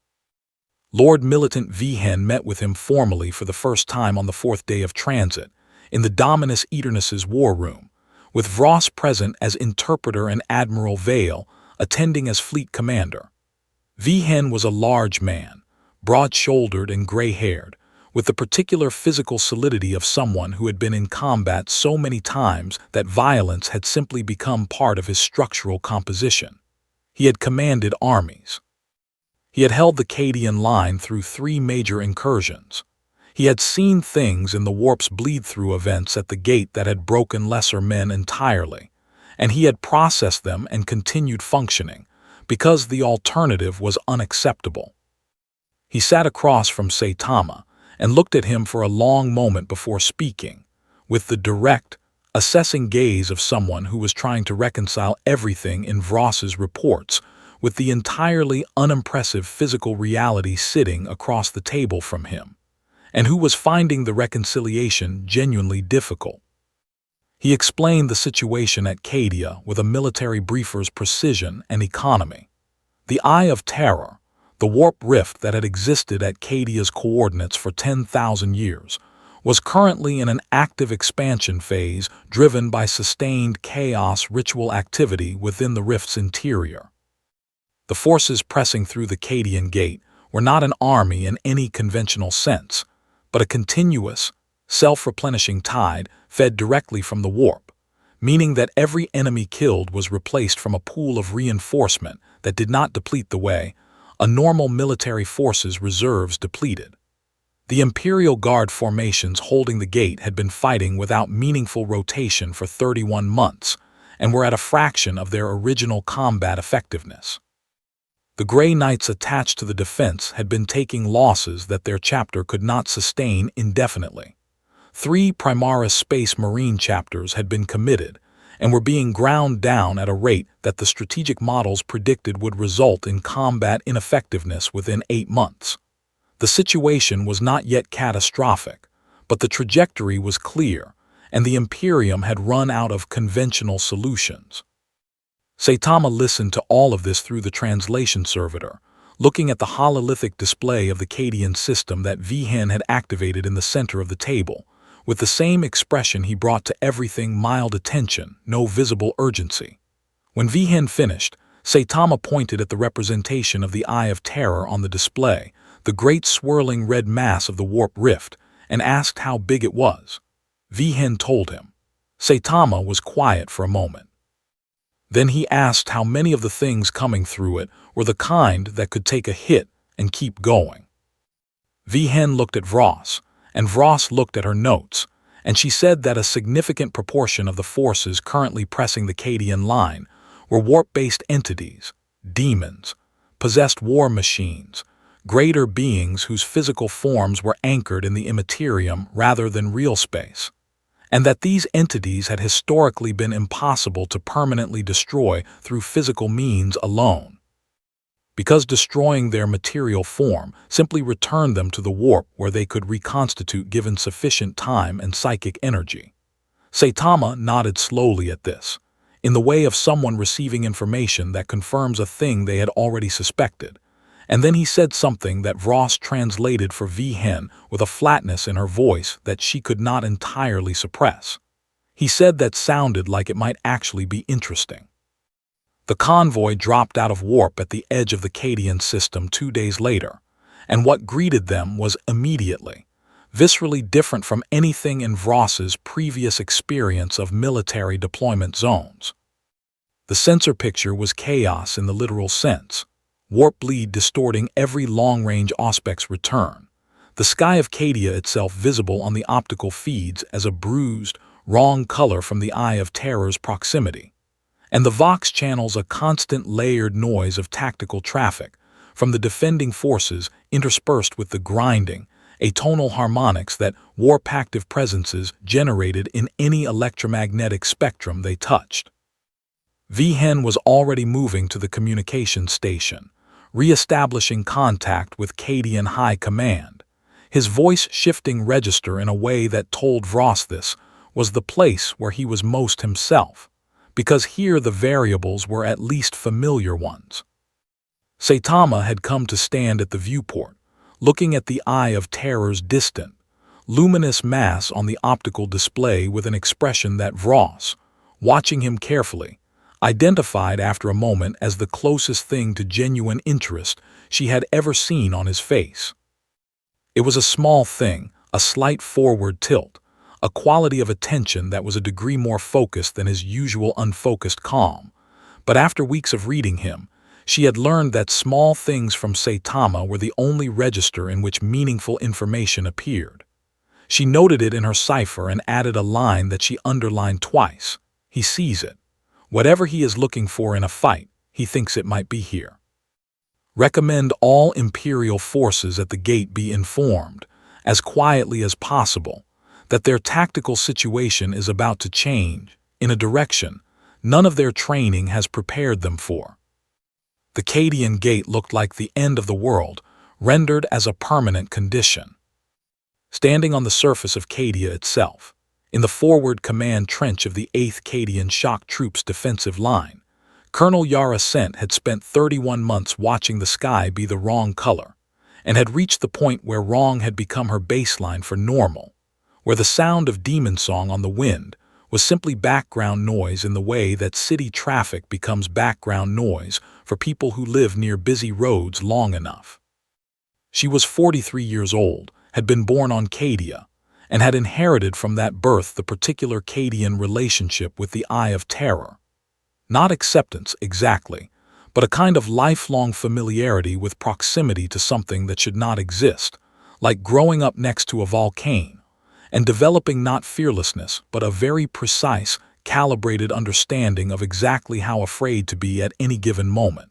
Lord Militant Vehen met with him formally for the first time on the fourth day of transit, in the Dominus Eternus's war room, with Vross present as interpreter and Admiral Vale attending as fleet commander. Vehen was a large man, broad-shouldered and gray-haired, with the particular physical solidity of someone who had been in combat so many times that violence had simply become part of his structural composition. He had commanded armies. He had held the Cadian line through 3 major incursions. He had seen things in the warp's bleed-through events at the gate that had broken lesser men entirely, and he had processed them and continued functioning, because the alternative was unacceptable. He sat across from Saitama and looked at him for a long moment before speaking, with the direct, assessing gaze of someone who was trying to reconcile everything in Vross's reports with the entirely unimpressive physical reality sitting across the table from him, and who was finding the reconciliation genuinely difficult. He explained the situation at Cadia with a military briefer's precision and economy. The Eye of Terror, the warp rift that had existed at Cadia's coordinates for 10,000 years, was currently in an active expansion phase driven by sustained chaos ritual activity within the rift's interior. The forces pressing through the Cadian gate were not an army in any conventional sense, but a continuous, self-replenishing tide fed directly from the warp, meaning that every enemy killed was replaced from a pool of reinforcement that did not deplete the way a normal military force's reserves depleted. The Imperial Guard formations holding the gate had been fighting without meaningful rotation for 31 months and were at a fraction of their original combat effectiveness. The Grey Knights attached to the defense had been taking losses that their chapter could not sustain indefinitely. 3 Primaris Space Marine chapters had been committed and were being ground down at a rate that the strategic models predicted would result in combat ineffectiveness within 8 months. The situation was not yet catastrophic, but the trajectory was clear, and the Imperium had run out of conventional solutions. Saitama listened to all of this through the translation servitor, looking at the hololithic display of the Cadian system that Vehen had activated in the center of the table, with the same expression he brought to everything: mild attention, no visible urgency. When Vehen finished, Saitama pointed at the representation of the Eye of Terror on the display, the great swirling red mass of the warp rift, and asked how big it was. Vehen told him. Saitama was quiet for a moment. Then he asked how many of the things coming through it were the kind that could take a hit and keep going. Vehen looked at Vross, and Vross looked at her notes, and she said that a significant proportion of the forces currently pressing the Cadian line were warp-based entities, demons, possessed war machines, greater beings whose physical forms were anchored in the immaterium rather than real space, and that these entities had historically been impossible to permanently destroy through physical means alone, because destroying their material form simply returned them to the warp where they could reconstitute given sufficient time and psychic energy. Saitama nodded slowly at this, in the way of someone receiving information that confirms a thing they had already suspected, and then he said something that Vross translated for Vehen with a flatness in her voice that she could not entirely suppress. He said that sounded like it might actually be interesting. The convoy dropped out of warp at the edge of the Cadian system 2 days later, and what greeted them was immediately, viscerally different from anything in Vross's previous experience of military deployment zones. The sensor picture was chaos in the literal sense, warp bleed distorting every long-range Auspec's return, the sky of Cadia itself visible on the optical feeds as a bruised, wrong color from the Eye of Terror's proximity, and the Vox channels a constant layered noise of tactical traffic from the defending forces interspersed with the grinding, atonal harmonics that warp-active presences generated in any electromagnetic spectrum they touched. Vhen was already moving to the communications station, re-establishing contact with Cadian High Command, his voice shifting register in a way that told Vross this was the place where he was most himself, because here the variables were at least familiar ones. Saitama had come to stand at the viewport, looking at the Eye of Terror's distant, luminous mass on the optical display with an expression that Vross, watching him carefully, identified after a moment as the closest thing to genuine interest she had ever seen on his face. It was a small thing, a slight forward tilt, a quality of attention that was a degree more focused than his usual unfocused calm, but after weeks of reading him, she had learned that small things from Saitama were the only register in which meaningful information appeared. She noted it in her cipher and added a line that she underlined twice. He sees it. Whatever he is looking for in a fight, he thinks it might be here. Recommend all Imperial forces at the gate be informed, as quietly as possible, that their tactical situation is about to change, in a direction none of their training has prepared them for. The Cadian gate looked like the end of the world, rendered as a permanent condition. Standing on the surface of Cadia itself, in the forward command trench of the 8th Cadian Shock Troops defensive line, Colonel Yara Sent had spent 31 months watching the sky be the wrong color, and had reached the point where wrong had become her baseline for normal, where the sound of demon song on the wind was simply background noise in the way that city traffic becomes background noise for people who live near busy roads long enough. She was 43 years old, had been born on Cadia, and had inherited from that birth the particular Cadian relationship with the Eye of Terror. Not acceptance, exactly, but a kind of lifelong familiarity with proximity to something that should not exist, like growing up next to a volcano, and developing not fearlessness, but a very precise, calibrated understanding of exactly how afraid to be at any given moment.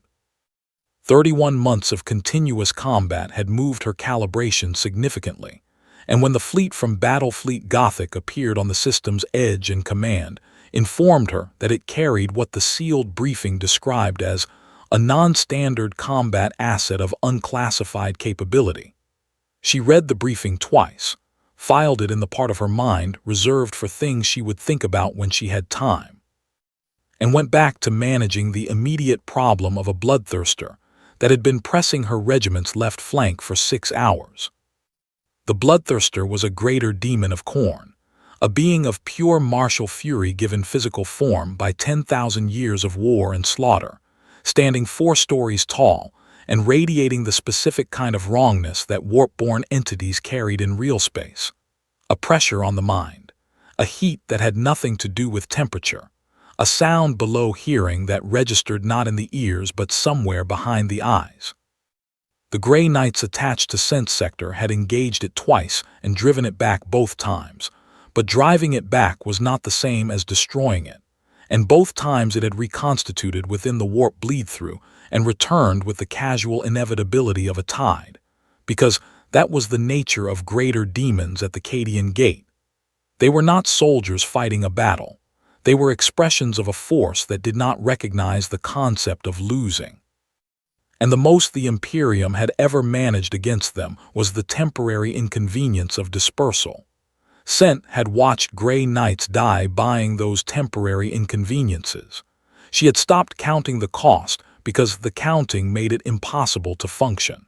31 months of continuous combat had moved her calibration significantly, and when the fleet from Battlefleet Gothic appeared on the system's edge and command, informed her that it carried what the sealed briefing described as a non-standard combat asset of unclassified capability. She read the briefing twice, filed it in the part of her mind reserved for things she would think about when she had time, and went back to managing the immediate problem of a bloodthirster that had been pressing her regiment's left flank for 6 hours. The bloodthirster was a greater demon of Khorne, a being of pure martial fury given physical form by 10,000 years of war and slaughter, standing 4 stories tall and radiating the specific kind of wrongness that warp-born entities carried in real space. A pressure on the mind, a heat that had nothing to do with temperature, a sound below hearing that registered not in the ears but somewhere behind the eyes. The Grey Knights attached to Sense Sector had engaged it twice and driven it back both times, but driving it back was not the same as destroying it, and both times it had reconstituted within the warp bleed-through and returned with the casual inevitability of a tide, because that was the nature of greater demons at the Cadian Gate. They were not soldiers fighting a battle. They were expressions of a force that did not recognize the concept of losing. And the most the Imperium had ever managed against them was the temporary inconvenience of dispersal. Sent had watched Grey Knights die buying those temporary inconveniences. She had stopped counting the cost because the counting made it impossible to function.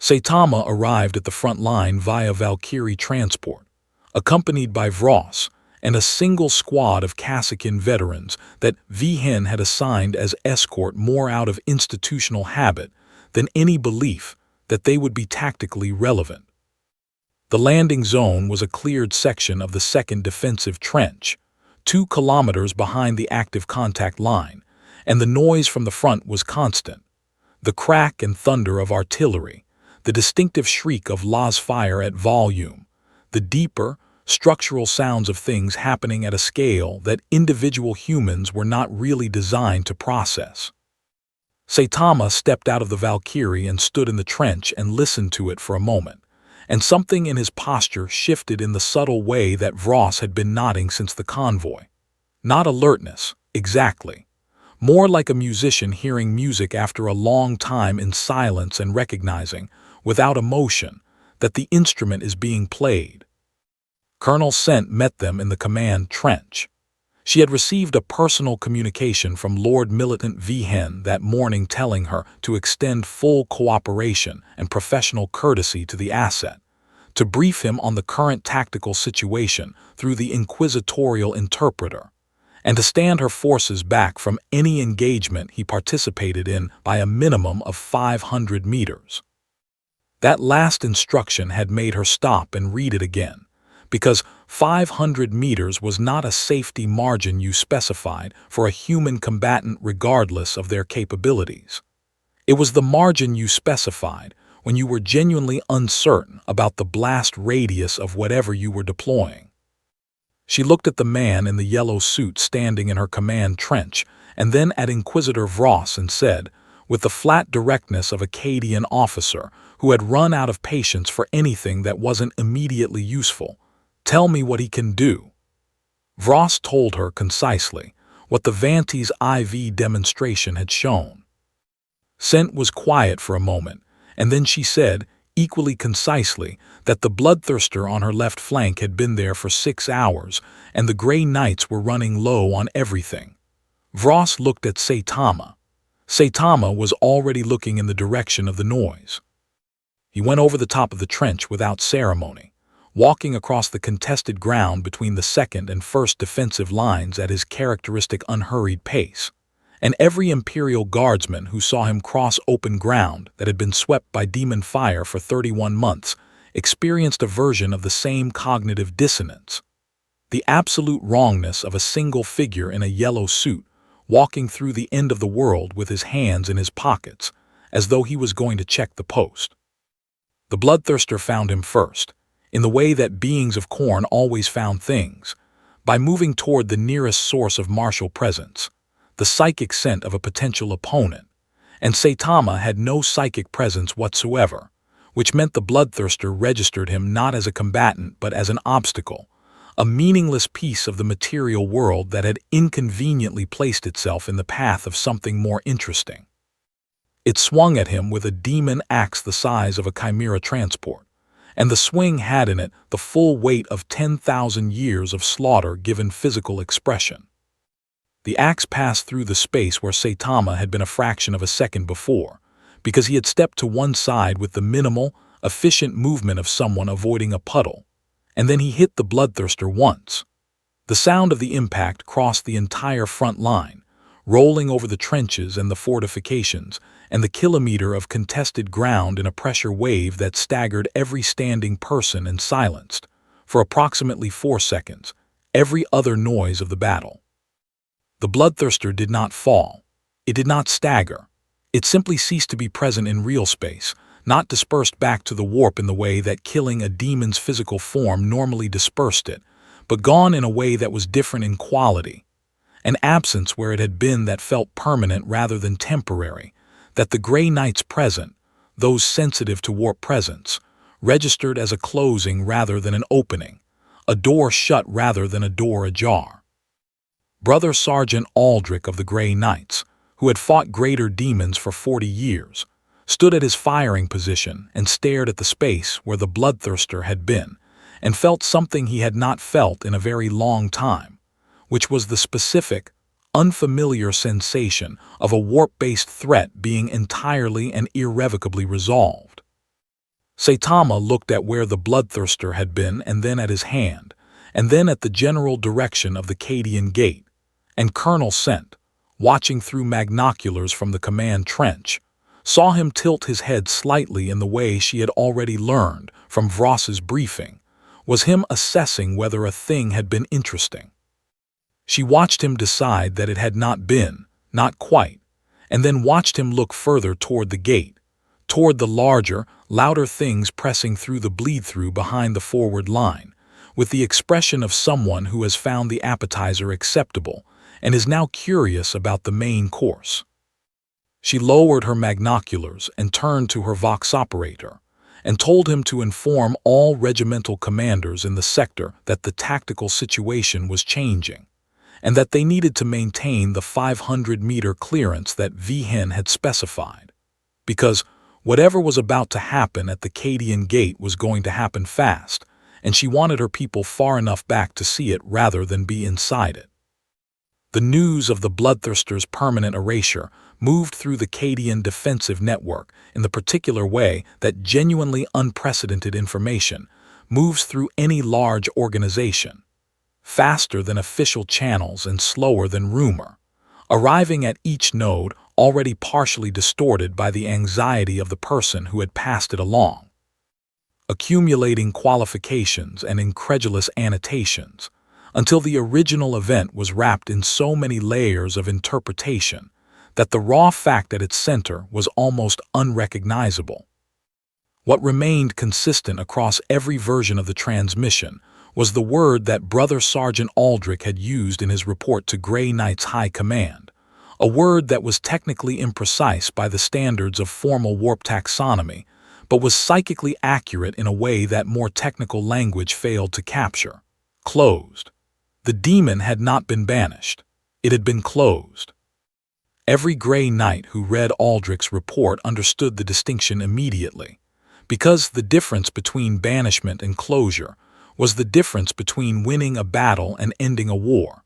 Saitama arrived at the front line via Valkyrie transport, accompanied by Vross, and a single squad of Kasachin veterans that Vihen had assigned as escort more out of institutional habit than any belief that they would be tactically relevant. The landing zone was a cleared section of the second defensive trench, 2 kilometers behind the active contact line, and the noise from the front was constant. The crack and thunder of artillery, the distinctive shriek of La's fire at volume, the deeper, structural sounds of things happening at a scale that individual humans were not really designed to process. Saitama stepped out of the Valkyrie and stood in the trench and listened to it for a moment, and something in his posture shifted in the subtle way that Vross had been nodding since the convoy. Not alertness, exactly. More like a musician hearing music after a long time in silence and recognizing, without emotion, that the instrument is being played. Colonel Sent met them in the command trench. She had received a personal communication from Lord Militant Vihen that morning telling her to extend full cooperation and professional courtesy to the asset, to brief him on the current tactical situation through the inquisitorial interpreter, and to stand her forces back from any engagement he participated in by a minimum of 500 meters. That last instruction had made her stop and read it again, because 500 meters was not a safety margin you specified for a human combatant regardless of their capabilities. It was the margin you specified when you were genuinely uncertain about the blast radius of whatever you were deploying. She looked at the man in the yellow suit standing in her command trench, and then at Inquisitor Vross and said, with the flat directness of a Cadian officer who had run out of patience for anything that wasn't immediately useful, "Tell me what he can do." Vross told her concisely what the Vanti's IV demonstration had shown. Sent was quiet for a moment, and then she said, equally concisely, that the bloodthirster on her left flank had been there for 6 hours, and the Grey Knights were running low on everything. Vross looked at Saitama. Saitama was already looking in the direction of the noise. He went over the top of the trench without ceremony, walking across the contested ground between the second and first defensive lines at his characteristic unhurried pace, and every Imperial guardsman who saw him cross open ground that had been swept by demon fire for 31 months experienced a version of the same cognitive dissonance. The absolute wrongness of a single figure in a yellow suit walking through the end of the world with his hands in his pockets, as though he was going to check the post. The bloodthirster found him first, in the way that beings of Khorne always found things, by moving toward the nearest source of martial presence, the psychic scent of a potential opponent, and Saitama had no psychic presence whatsoever, which meant the bloodthirster registered him not as a combatant but as an obstacle, a meaningless piece of the material world that had inconveniently placed itself in the path of something more interesting. It swung at him with a demon axe the size of a chimera transport, and the swing had in it the full weight of 10,000 years of slaughter given physical expression. The axe passed through the space where Saitama had been a fraction of a second before, because he had stepped to one side with the minimal, efficient movement of someone avoiding a puddle, and then he hit the bloodthirster once. The sound of the impact crossed the entire front line, rolling over the trenches and the fortifications, and the kilometer of contested ground in a pressure wave that staggered every standing person and silenced, for approximately 4 seconds, every other noise of the battle. The bloodthirster did not fall. It did not stagger. It simply ceased to be present in real space, not dispersed back to the warp in the way that killing a demon's physical form normally dispersed it, but gone in a way that was different in quality. An absence where it had been that felt permanent rather than temporary, that the Grey Knights present, those sensitive to warp presence, registered as a closing rather than an opening, a door shut rather than a door ajar. Brother Sergeant Aldrich of the Grey Knights, who had fought greater demons for 40 years, stood at his firing position and stared at the space where the bloodthirster had been, and felt something he had not felt in a very long time, which was the specific, unfamiliar sensation of a warp-based threat being entirely and irrevocably resolved. Saitama looked at where the bloodthirster had been and then at his hand, and then at the general direction of the Cadian gate, and Colonel Sent, watching through magnoculars from the command trench, saw him tilt his head slightly in the way she had already learned from Vross's briefing, was him assessing whether a thing had been interesting. She watched him decide that it had not been, not quite, and then watched him look further toward the gate, toward the larger, louder things pressing through the bleed-through behind the forward line, with the expression of someone who has found the appetizer acceptable and is now curious about the main course. She lowered her magnoculars and turned to her Vox operator and told him to inform all regimental commanders in the sector that the tactical situation was changing, and that they needed to maintain the 500-meter clearance that Vihen had specified, because whatever was about to happen at the Cadian gate was going to happen fast, and she wanted her people far enough back to see it rather than be inside it. The news of the Bloodthirster's permanent erasure moved through the Cadian defensive network in the particular way that genuinely unprecedented information moves through any large organization, faster than official channels and slower than rumor, arriving at each node already partially distorted by the anxiety of the person who had passed it along, accumulating qualifications and incredulous annotations, until the original event was wrapped in so many layers of interpretation that the raw fact at its center was almost unrecognizable. What remained consistent across every version of the transmission was the word that Brother Sergeant Aldrich had used in his report to Grey Knight's High Command, a word that was technically imprecise by the standards of formal warp taxonomy, but was psychically accurate in a way that more technical language failed to capture. Closed. The demon had not been banished. It had been closed. Every Grey Knight who read Aldrich's report understood the distinction immediately, because the difference between banishment and closure was the difference between winning a battle and ending a war,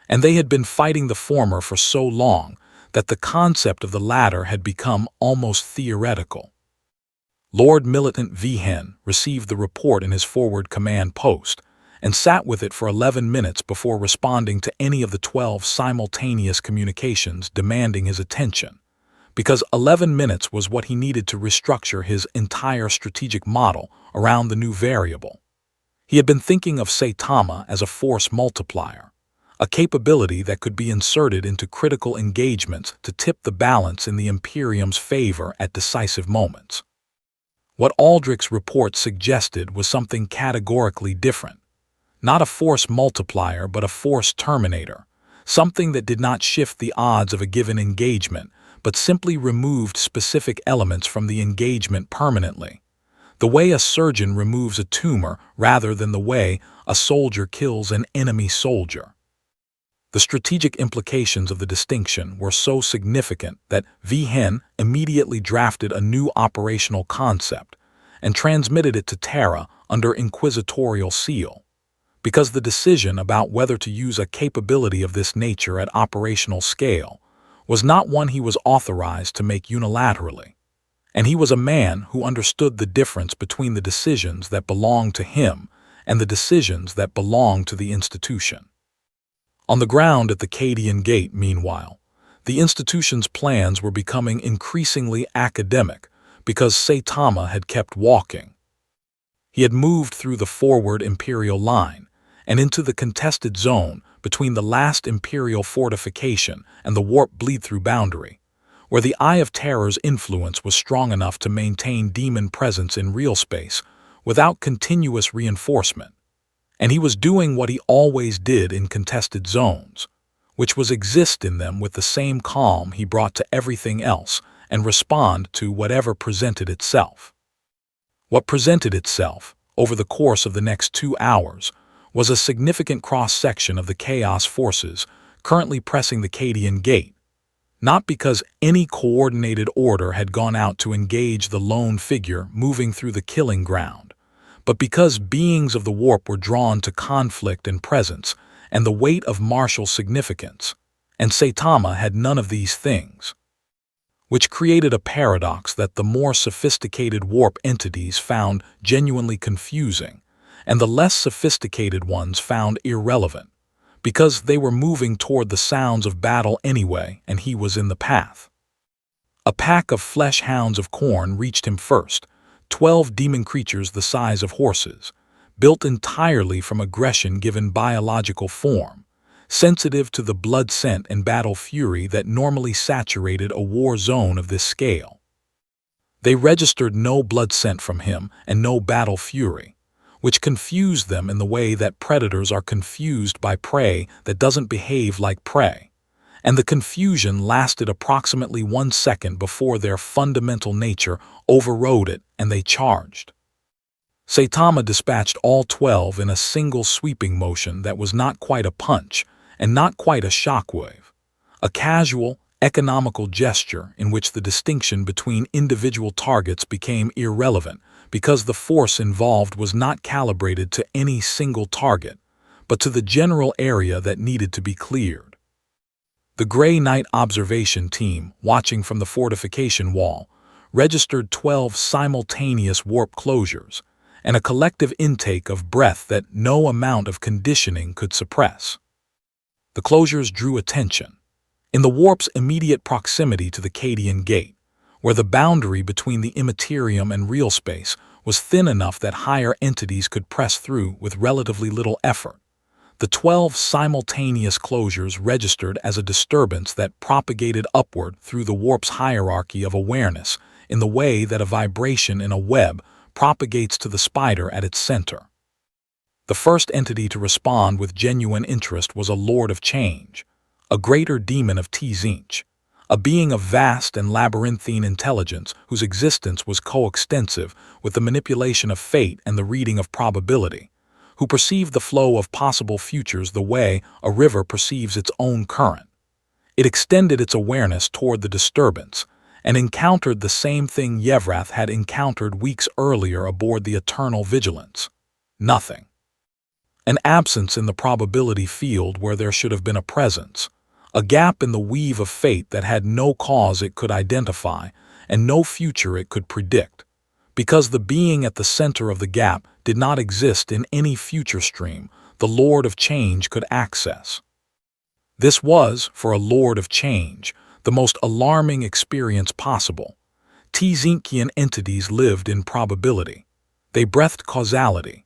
and they had been fighting the former for so long that the concept of the latter had become almost theoretical. Lord Militant Vihen received the report in his forward command post, and sat with it for 11 minutes before responding to any of the 12 simultaneous communications demanding his attention, because 11 minutes was what he needed to restructure his entire strategic model around the new variable. He had been thinking of Saitama as a force multiplier, a capability that could be inserted into critical engagements to tip the balance in the Imperium's favor at decisive moments. What Aldrich's report suggested was something categorically different. Not a force multiplier, but a force terminator, something that did not shift the odds of a given engagement, but simply removed specific elements from the engagement permanently, the way a surgeon removes a tumor rather than the way a soldier kills an enemy soldier. The strategic implications of the distinction were so significant that Vihen immediately drafted a new operational concept and transmitted it to Terra under inquisitorial seal, because the decision about whether to use a capability of this nature at operational scale was not one he was authorized to make unilaterally, and he was a man who understood the difference between the decisions that belonged to him and the decisions that belonged to the institution. On the ground at the Cadian gate, meanwhile, the institution's plans were becoming increasingly academic because Saitama had kept walking. He had moved through the forward Imperial line and into the contested zone between the last Imperial fortification and the warp bleed-through boundary, where the Eye of Terror's influence was strong enough to maintain demon presence in real space without continuous reinforcement. And he was doing what he always did in contested zones, which was exist in them with the same calm he brought to everything else and respond to whatever presented itself. What presented itself, over the course of the next 2 hours, was a significant cross-section of the Chaos forces currently pressing the Cadian gate, not because any coordinated order had gone out to engage the lone figure moving through the killing ground, but because beings of the warp were drawn to conflict and presence and the weight of martial significance, and Saitama had none of these things, which created a paradox that the more sophisticated warp entities found genuinely confusing, and the less sophisticated ones found irrelevant, because they were moving toward the sounds of battle anyway, and he was in the path. A pack of flesh hounds of corn reached him first, 12 demon creatures the size of horses, built entirely from aggression given biological form, sensitive to the blood scent and battle fury that normally saturated a war zone of this scale. They registered no blood scent from him and no battle fury, which confused them in the way that predators are confused by prey that doesn't behave like prey, and the confusion lasted approximately 1 second before their fundamental nature overrode it and they charged. Saitama dispatched all 12 in a single sweeping motion that was not quite a punch and not quite a shockwave, a casual, economical gesture in which the distinction between individual targets became irrelevant because the force involved was not calibrated to any single target, but to the general area that needed to be cleared. The Grey Knight observation team, watching from the fortification wall, registered 12 simultaneous warp closures and a collective intake of breath that no amount of conditioning could suppress. The closures drew attention. In the warp's immediate proximity to the Cadian gate, where the boundary between the Imperium and real space was thin enough that higher entities could press through with relatively little effort, the 12 simultaneous closures registered as a disturbance that propagated upward through the warp's hierarchy of awareness in the way that a vibration in a web propagates to the spider at its center. The first entity to respond with genuine interest was a Lord of Change, a greater demon of Tzinch, a being of vast and labyrinthine intelligence whose existence was coextensive with the manipulation of fate and the reading of probability, who perceived the flow of possible futures the way a river perceives its own current. It extended its awareness toward the disturbance and encountered the same thing Yevrath had encountered weeks earlier aboard the Eternal Vigilance: nothing. An absence in the probability field where there should have been a presence, a gap in the weave of fate that had no cause it could identify and no future it could predict, because the being at the center of the gap did not exist in any future stream the Lord of Change could access. This was, for a Lord of Change, the most alarming experience possible. Tzinchian entities lived in probability. They breathed causality.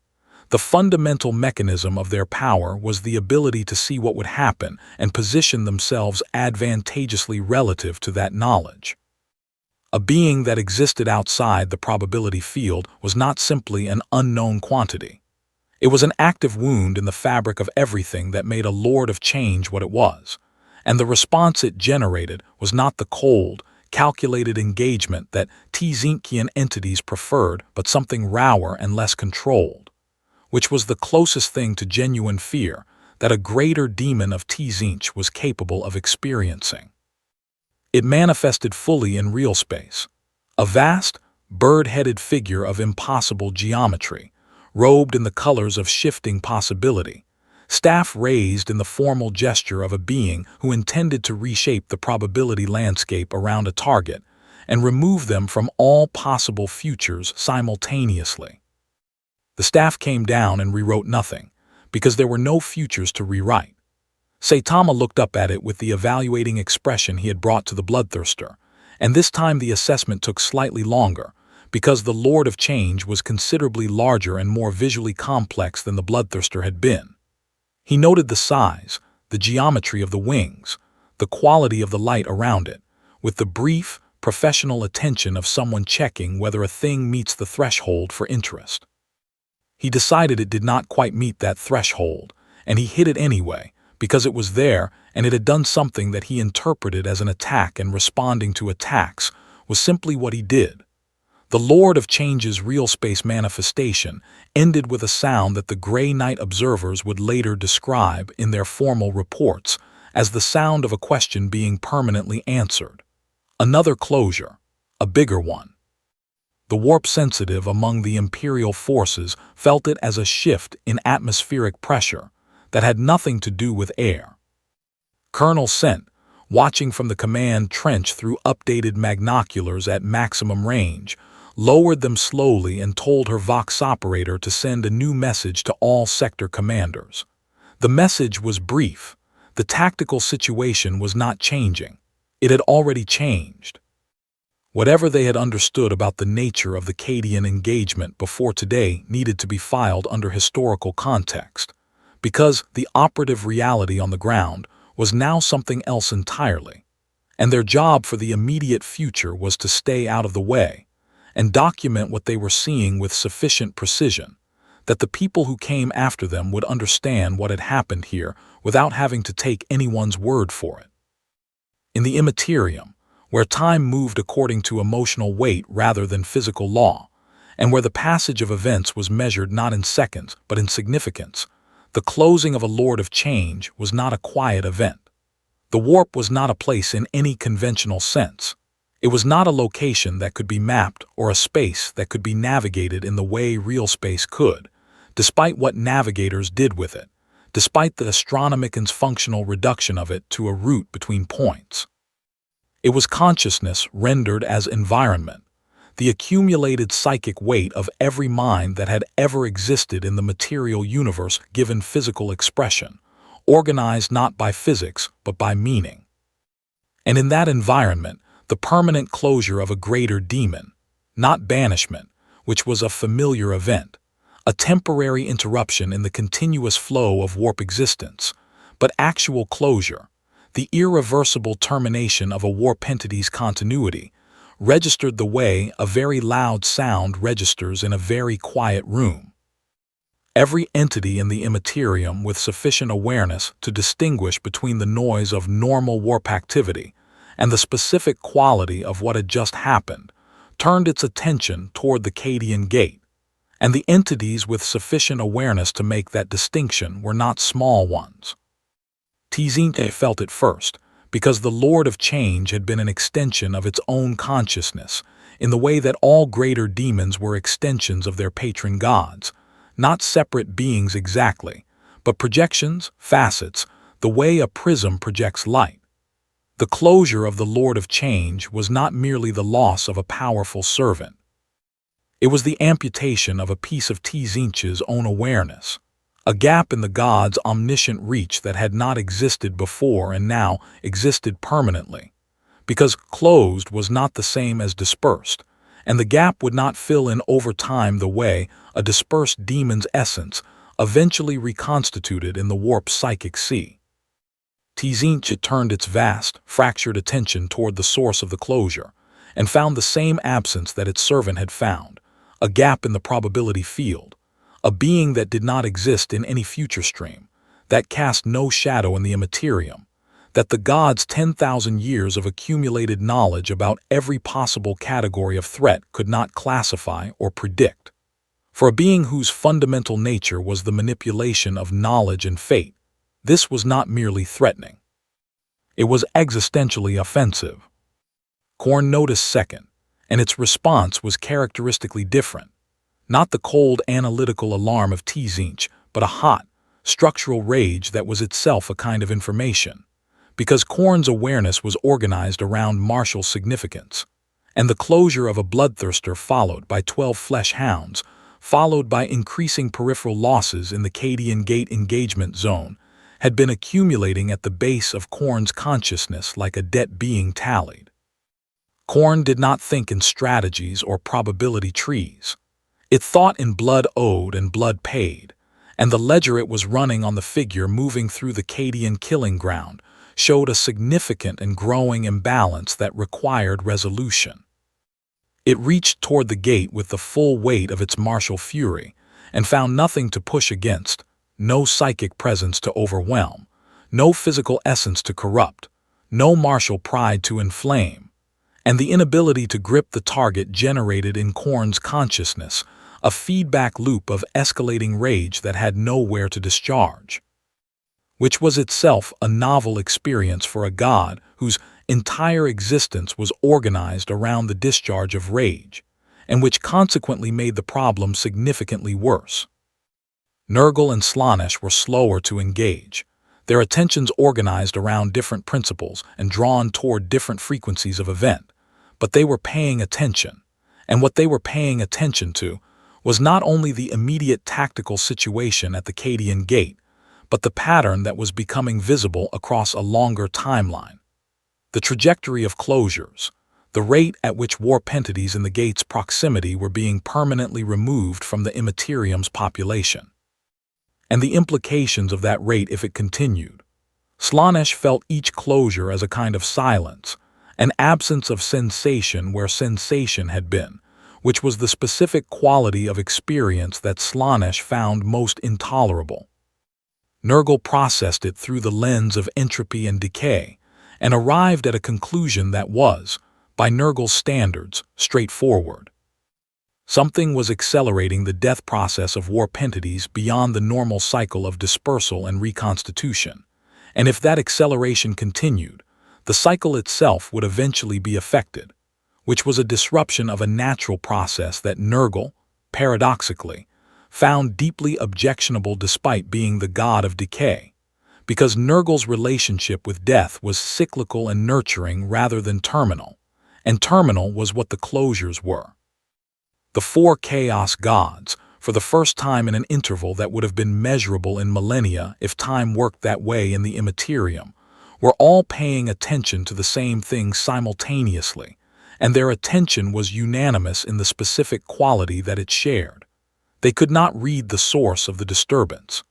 The fundamental mechanism of their power was the ability to see what would happen and position themselves advantageously relative to that knowledge. A being that existed outside the probability field was not simply an unknown quantity. It was an active wound in the fabric of everything that made a Lord of Change what it was, and the response it generated was not the cold, calculated engagement that Tzinchian entities preferred, but something rawer and less controlled, which was the closest thing to genuine fear that a greater demon of Tzinch was capable of experiencing. It manifested fully in real space, a vast, bird-headed figure of impossible geometry, robed in the colors of shifting possibility, staff raised in the formal gesture of a being who intended to reshape the probability landscape around a target and remove them from all possible futures simultaneously. The staff came down and rewrote nothing, because there were no futures to rewrite. Saitama looked up at it with the evaluating expression he had brought to the bloodthirster, and this time the assessment took slightly longer, because the Lord of Change was considerably larger and more visually complex than the bloodthirster had been. He noted the size, the geometry of the wings, the quality of the light around it, with the brief, professional attention of someone checking whether a thing meets the threshold for interest. He decided it did not quite meet that threshold, and he hit it anyway, because it was there and it had done something that he interpreted as an attack, and responding to attacks was simply what he did. The Lord of Change's real space manifestation ended with a sound that the Grey Knight observers would later describe in their formal reports as the sound of a question being permanently answered. Another closure, a bigger one. The warp-sensitive among the Imperial forces felt it as a shift in atmospheric pressure that had nothing to do with air. Colonel Sent, watching from the command trench through updated magnoculars at maximum range, lowered them slowly and told her Vox operator to send a new message to all sector commanders. The message was brief. The tactical situation was not changing. It had already changed. Whatever they had understood about the nature of the Cadian engagement before today needed to be filed under historical context, because the operative reality on the ground was now something else entirely, and their job for the immediate future was to stay out of the way and document what they were seeing with sufficient precision that the people who came after them would understand what had happened here without having to take anyone's word for it. In the Imperium, where time moved according to emotional weight rather than physical law, and where the passage of events was measured not in seconds but in significance, the closing of a Lord of Change was not a quiet event. The warp was not a place in any conventional sense. It was not a location that could be mapped or a space that could be navigated in the way real space could, despite what navigators did with it, despite the astronomicans' functional reduction of it to a route between points. It was consciousness rendered as environment, the accumulated psychic weight of every mind that had ever existed in the material universe given physical expression, organized not by physics but by meaning. And in that environment, the permanent closure of a greater demon, not banishment, which was a familiar event, a temporary interruption in the continuous flow of warp existence, but actual closure, the irreversible termination of a warp entity's continuity, registered the way a very loud sound registers in a very quiet room. Every entity in the Imperium with sufficient awareness to distinguish between the noise of normal warp activity and the specific quality of what had just happened turned its attention toward the Cadian gate, and the entities with sufficient awareness to make that distinction were not small ones. Tzinte felt it first, because the Lord of Change had been an extension of its own consciousness, in the way that all greater demons were extensions of their patron gods, not separate beings exactly, but projections, facets, the way a prism projects light. The closure of the Lord of Change was not merely the loss of a powerful servant. It was the amputation of a piece of Tzinte's own awareness, a gap in the god's omniscient reach that had not existed before and now existed permanently, because closed was not the same as dispersed, and the gap would not fill in over time the way a dispersed demon's essence eventually reconstituted in the warp psychic sea. Tzinte turned its vast, fractured attention toward the source of the closure, and found the same absence that its servant had found, a gap in the probability field, a being that did not exist in any future stream, that cast no shadow in the Imperium, that the gods' 10,000 years of accumulated knowledge about every possible category of threat could not classify or predict. For a being whose fundamental nature was the manipulation of knowledge and fate, this was not merely threatening. It was existentially offensive. Khorne noticed second, and its response was characteristically different. Not the cold analytical alarm of Tzinte, but a hot, structural rage that was itself a kind of information, because Khorne's awareness was organized around martial significance, and the closure of a bloodthirster followed by 12 flesh hounds, followed by increasing peripheral losses in the Cadian Gate engagement zone, had been accumulating at the base of Khorne's consciousness like a debt being tallied. Khorne did not think in strategies or probability trees. It thought in blood owed and blood paid, and the ledger it was running on the figure moving through the Cadian killing ground showed a significant and growing imbalance that required resolution. It reached toward the gate with the full weight of its martial fury and found nothing to push against, no psychic presence to overwhelm, no physical essence to corrupt, no martial pride to inflame, and the inability to grip the target generated in Khorne's consciousness a feedback loop of escalating rage that had nowhere to discharge, which was itself a novel experience for a god whose entire existence was organized around the discharge of rage, and which consequently made the problem significantly worse. Nurgle and Slaanesh were slower to engage, their attentions organized around different principles and drawn toward different frequencies of event, but they were paying attention, And what they were paying attention to was not only the immediate tactical situation at the Cadian gate, but the pattern that was becoming visible across a longer timeline. The trajectory of closures, the rate at which warp entities in the gate's proximity were being permanently removed from the Imperium's population, and the implications of that rate if it continued. Slaanesh felt each closure as a kind of silence, an absence of sensation where sensation had been, which was the specific quality of experience that Slaanesh found most intolerable. Nurgle processed it through the lens of entropy and decay, and arrived at a conclusion that was, by Nurgle's standards, straightforward. Something was accelerating the death process of warp entities beyond the normal cycle of dispersal and reconstitution, and if that acceleration continued, the cycle itself would eventually be affected, which was a disruption of a natural process that Nurgle, paradoxically, found deeply objectionable despite being the god of decay, because Nurgle's relationship with death was cyclical and nurturing rather than terminal, and terminal was what the closures were. The four Chaos Gods, for the first time in an interval that would have been measurable in millennia if time worked that way in the Imperium, were all paying attention to the same thing simultaneously, and their attention was unanimous in the specific quality that it shared. They could not read the source of the disturbance.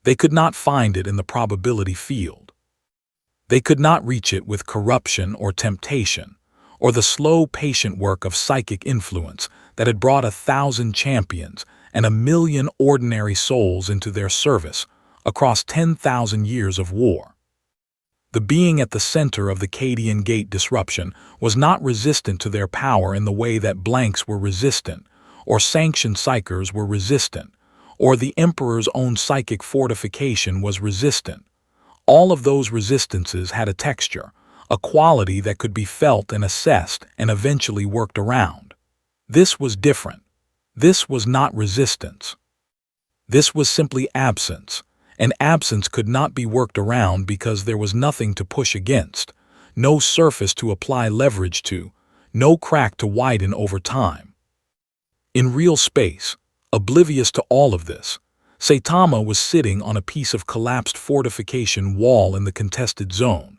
They could not find it in the probability field. They could not reach it with corruption or temptation, or the slow, patient work of psychic influence that had brought 1,000 champions and 1,000,000 ordinary souls into their service across 10,000 years of war. The being at the center of the Cadian Gate disruption was not resistant to their power in the way that blanks were resistant, or sanctioned psychers were resistant, or the Emperor's own psychic fortification was resistant. All of those resistances had a texture, a quality that could be felt and assessed and eventually worked around. This was different. This was not resistance. This was simply absence, and absence could not be worked around because there was nothing to push against, no surface to apply leverage to, no crack to widen over time. In real space, oblivious to all of this, Saitama was sitting on a piece of collapsed fortification wall in the contested zone,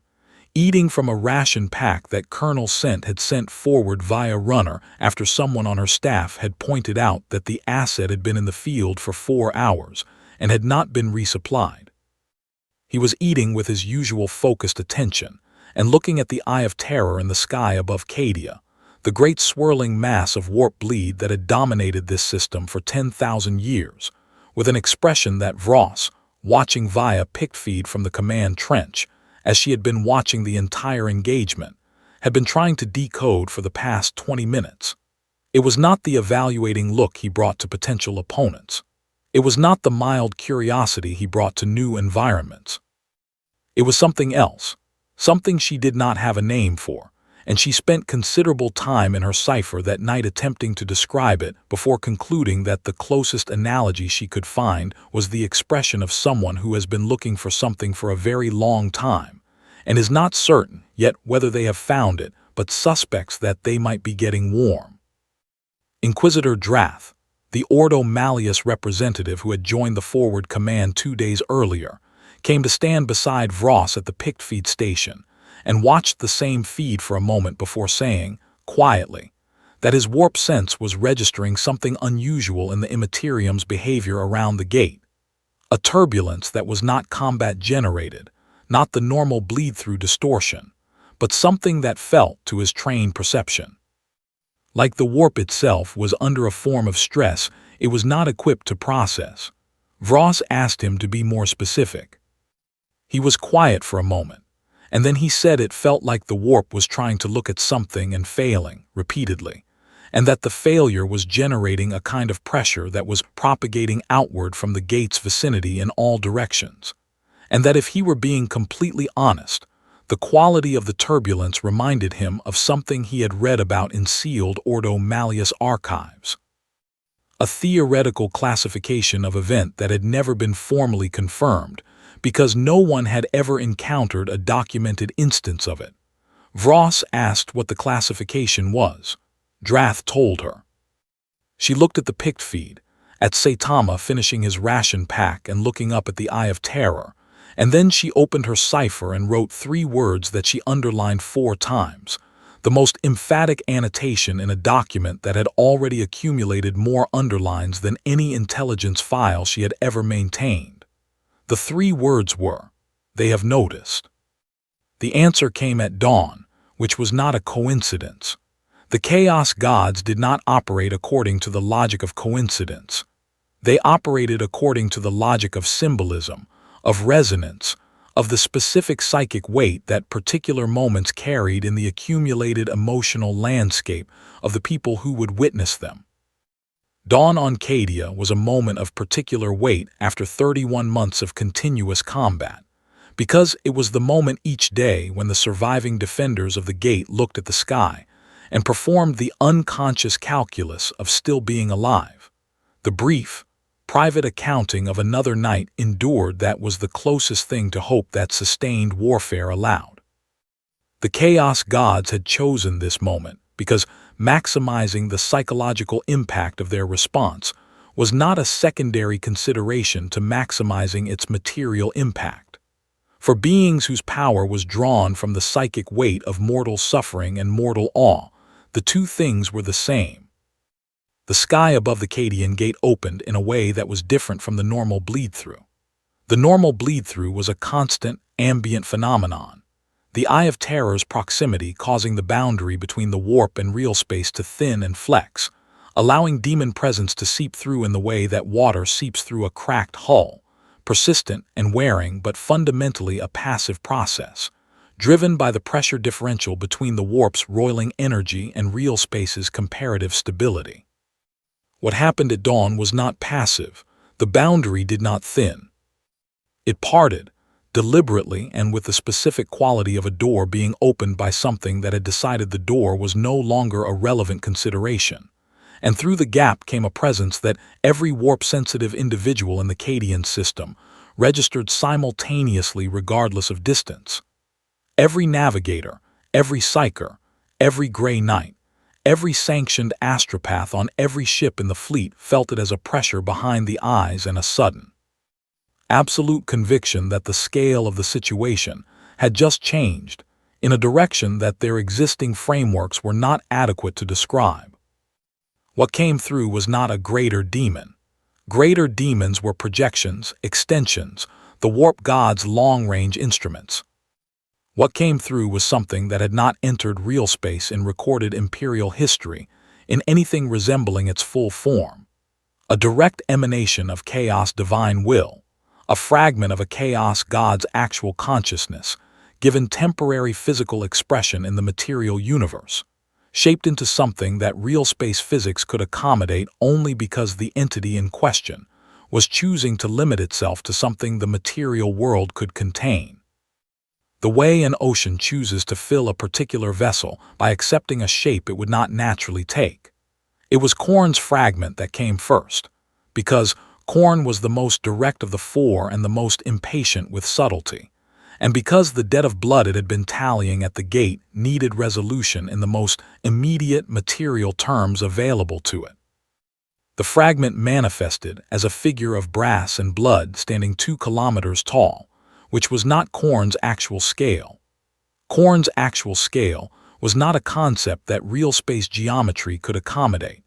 eating from a ration pack that Colonel Sent had sent forward via runner after someone on her staff had pointed out that the asset had been in the field for 4 hours and had not been resupplied. He was eating with his usual focused attention and looking at the Eye of Terror in the sky above Cadia, the great swirling mass of warp bleed that had dominated this system for 10,000 years, with an expression that Vross, watching via pict feed from the command trench, as she had been watching the entire engagement, had been trying to decode for the past 20 minutes. It was not the evaluating look he brought to potential opponents. It was not the mild curiosity he brought to new environments. It was something else, something she did not have a name for, and she spent considerable time in her cipher that night attempting to describe it before concluding that the closest analogy she could find was the expression of someone who has been looking for something for a very long time, and is not certain yet whether they have found it, but suspects that they might be getting warm. Inquisitor Drath, the Ordo Malleus representative who had joined the forward command 2 days earlier, came to stand beside Vross at the pict feed station, and watched the same feed for a moment before saying, quietly, that his warp sense was registering something unusual in the Imperium's behavior around the gate. A turbulence that was not combat-generated, not the normal bleed-through distortion, but something that felt to his trained perception. Like the warp itself was under a form of stress it was not equipped to process. Vross asked him to be more specific. He was quiet for a moment, and then he said it felt like the warp was trying to look at something and failing, repeatedly, and that the failure was generating a kind of pressure that was propagating outward from the gate's vicinity in all directions, and that if he were being completely honest, the quality of the turbulence reminded him of something he had read about in sealed Ordo Malleus archives. A theoretical classification of event that had never been formally confirmed, because no one had ever encountered a documented instance of it. Vross asked what the classification was. Drath told her. She looked at the pict feed, at Saitama finishing his ration pack and looking up at the Eye of Terror, and then she opened her cipher and wrote 3 words that she underlined 4 times, the most emphatic annotation in a document that had already accumulated more underlines than any intelligence file she had ever maintained. The 3 words were, "They have noticed." The answer came at dawn, which was not a coincidence. The Chaos Gods did not operate according to the logic of coincidence. They operated according to the logic of symbolism, of resonance, of the specific psychic weight that particular moments carried in the accumulated emotional landscape of the people who would witness them. Dawn on Cadia was a moment of particular weight after 31 months of continuous combat, because it was the moment each day when the surviving defenders of the gate looked at the sky and performed the unconscious calculus of still being alive. The brief, private accounting of another night endured that was the closest thing to hope that sustained warfare allowed. The Chaos Gods had chosen this moment because maximizing the psychological impact of their response was not a secondary consideration to maximizing its material impact. For beings whose power was drawn from the psychic weight of mortal suffering and mortal awe, the 2 things were the same. The sky above the Cadian gate opened in a way that was different from the normal bleed-through. The normal bleed-through was a constant, ambient phenomenon, the Eye of Terror's proximity causing the boundary between the warp and real space to thin and flex, allowing demon presence to seep through in the way that water seeps through a cracked hull, persistent and wearing but fundamentally a passive process, driven by the pressure differential between the warp's roiling energy and real space's comparative stability. What happened at dawn was not passive. The boundary did not thin. It parted, deliberately and with the specific quality of a door being opened by something that had decided the door was no longer a relevant consideration. And through the gap came a presence that every warp-sensitive individual in the Cadian system registered simultaneously regardless of distance. Every navigator, every psyker, every gray knight, every sanctioned astropath on every ship in the fleet felt it as a pressure behind the eyes and a sudden, absolute conviction that the scale of the situation had just changed in a direction that their existing frameworks were not adequate to describe. What came through was not a greater demon. Greater demons were projections, extensions, the warp gods' long-range instruments. What came through was something that had not entered real space in recorded Imperial history in anything resembling its full form. A direct emanation of Chaos' divine will, a fragment of a Chaos god's actual consciousness, given temporary physical expression in the material universe, shaped into something that real space physics could accommodate only because the entity in question was choosing to limit itself to something the material world could contain. The way an ocean chooses to fill a particular vessel by accepting a shape it would not naturally take. It was Korn's fragment that came first, because Korn was the most direct of the 4 and the most impatient with subtlety, and because the debt of blood it had been tallying at the gate needed resolution in the most immediate material terms available to it. The fragment manifested as a figure of brass and blood standing 2 kilometers tall, which was not Korn's actual scale. Korn's actual scale was not a concept that real space geometry could accommodate,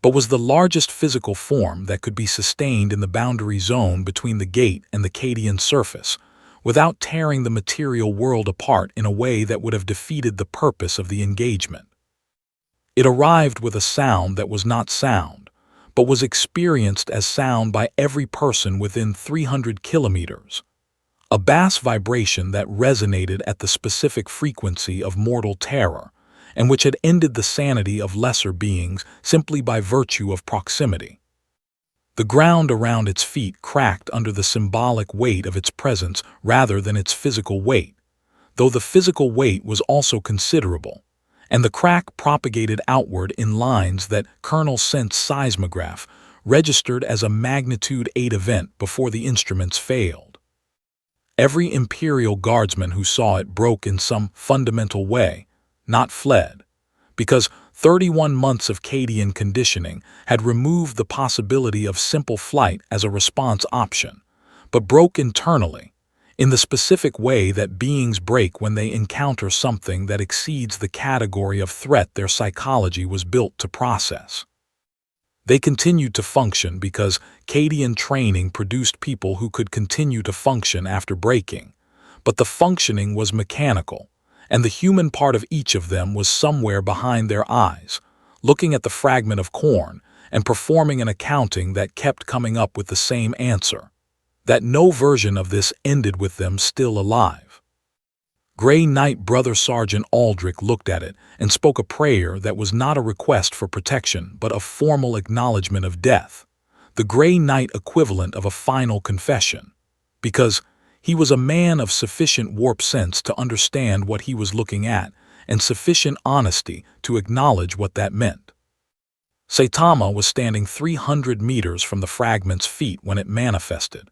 but was the largest physical form that could be sustained in the boundary zone between the gate and the Cadian surface, without tearing the material world apart in a way that would have defeated the purpose of the engagement. It arrived with a sound that was not sound, but was experienced as sound by every person within 300 kilometers. A bass vibration that resonated at the specific frequency of mortal terror, and which had ended the sanity of lesser beings simply by virtue of proximity. The ground around its feet cracked under the symbolic weight of its presence rather than its physical weight, though the physical weight was also considerable, and the crack propagated outward in lines that Colonel Scent's seismograph registered as a magnitude 8 event before the instruments failed. Every Imperial guardsman who saw it broke in some fundamental way, not fled, because 31 months of Cadian conditioning had removed the possibility of simple flight as a response option, but broke internally, in the specific way that beings break when they encounter something that exceeds the category of threat their psychology was built to process. They continued to function because Cadian training produced people who could continue to function after breaking, but the functioning was mechanical, and the human part of each of them was somewhere behind their eyes, looking at the fragment of corn and performing an accounting that kept coming up with the same answer, that no version of this ended with them still alive. Grey Knight Brother Sergeant Aldrich looked at it and spoke a prayer that was not a request for protection but a formal acknowledgement of death, the Grey Knight equivalent of a final confession, because he was a man of sufficient warp sense to understand what he was looking at and sufficient honesty to acknowledge what that meant. Saitama was standing 300 meters from the fragment's feet when it manifested,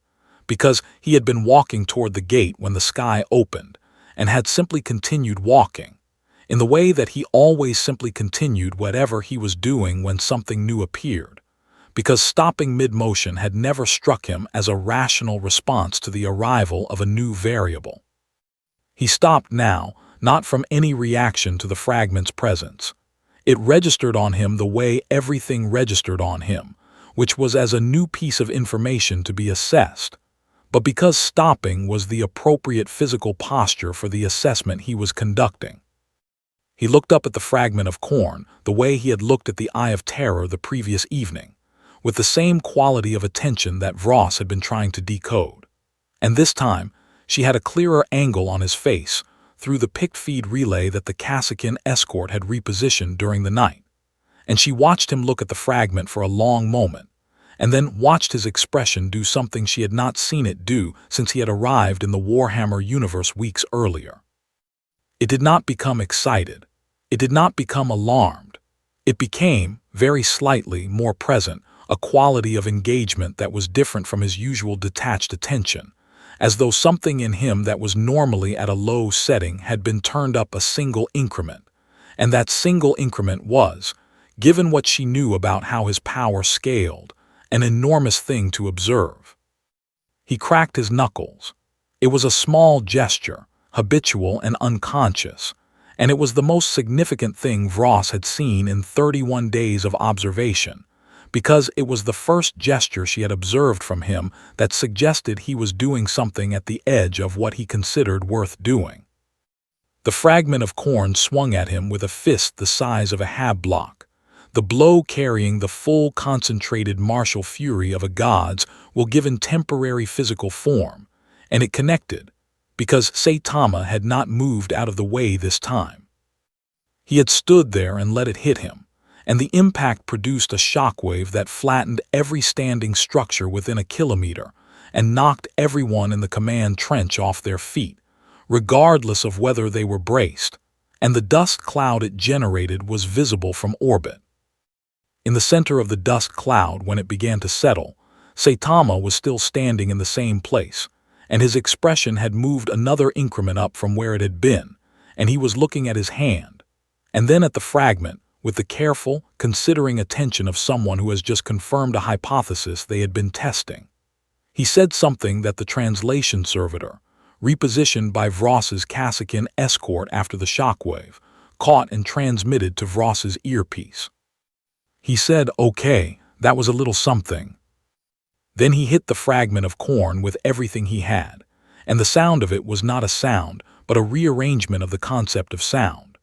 because he had been walking toward the gate when the sky opened, and had simply continued walking, in the way that he always simply continued whatever he was doing when something new appeared, because stopping mid-motion had never struck him as a rational response to the arrival of a new variable. He stopped now, not from any reaction to the fragment's presence. It registered on him the way everything registered on him, which was as a new piece of information to be assessed, but because stopping was the appropriate physical posture for the assessment he was conducting. He looked up at the fragment of corn the way he had looked at the Eye of Terror the previous evening, with the same quality of attention that Vross had been trying to decode. And this time, she had a clearer angle on his face through the picked feed relay that the Cassican escort had repositioned during the night, and she watched him look at the fragment for a long moment, and then watched his expression do something she had not seen it do since he had arrived in the Warhammer universe weeks earlier. It did not become excited. It did not become alarmed. It became, very slightly, more present, a quality of engagement that was different from his usual detached attention, as though something in him that was normally at a low setting had been turned up a single increment, and that single increment was, given what she knew about how his power scaled, an enormous thing to observe. He cracked his knuckles. It was a small gesture, habitual and unconscious, and it was the most significant thing Vross had seen in 31 days of observation, because it was the first gesture she had observed from him that suggested he was doing something at the edge of what he considered worth doing. The fragment of corn swung at him with a fist the size of a hab block, the blow carrying the full concentrated martial fury of a god's will given temporary physical form, and it connected, because Saitama had not moved out of the way this time. He had stood there and let it hit him, and the impact produced a shockwave that flattened every standing structure within a kilometer and knocked everyone in the command trench off their feet, regardless of whether they were braced, and the dust cloud it generated was visible from orbit. In the center of the dust cloud, when it began to settle, Saitama was still standing in the same place, and his expression had moved another increment up from where it had been, and he was looking at his hand, and then at the fragment, with the careful, considering attention of someone who has just confirmed a hypothesis they had been testing. He said something that the translation servitor, repositioned by Vross's Cassican escort after the shockwave, caught and transmitted to Vross's earpiece. He said, "Okay, that was a little something." Then he hit the fragment of corn with everything he had, and the sound of it was not a sound, but a rearrangement of the concept of sound,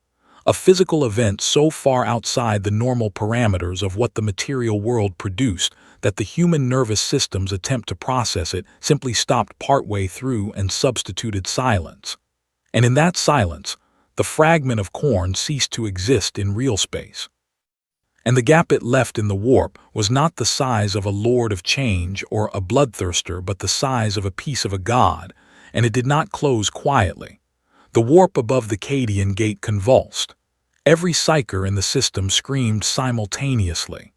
a physical event so far outside the normal parameters of what the material world produced that the human nervous system's attempt to process it simply stopped partway through and substituted silence. And in that silence, the fragment of corn ceased to exist in real space. And the gap it left in the warp was not the size of a lord of change or a bloodthirster but the size of a piece of a god, and it did not close quietly. The warp above the Cadian gate convulsed. Every psyker in the system screamed simultaneously.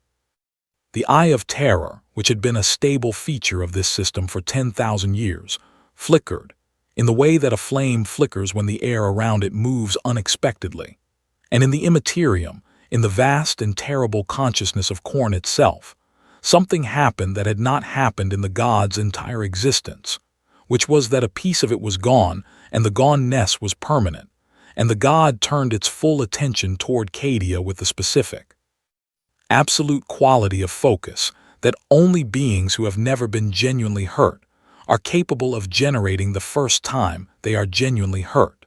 The Eye of Terror, which had been a stable feature of this system for 10,000 years, flickered, in the way that a flame flickers when the air around it moves unexpectedly. And in the Imperium, in the vast and terrible consciousness of Khorne itself, something happened that had not happened in the god's entire existence, which was that a piece of it was gone, and the gone-ness was permanent, and the god turned its full attention toward Cadia with the specific, absolute quality of focus that only beings who have never been genuinely hurt are capable of generating the first time they are genuinely hurt.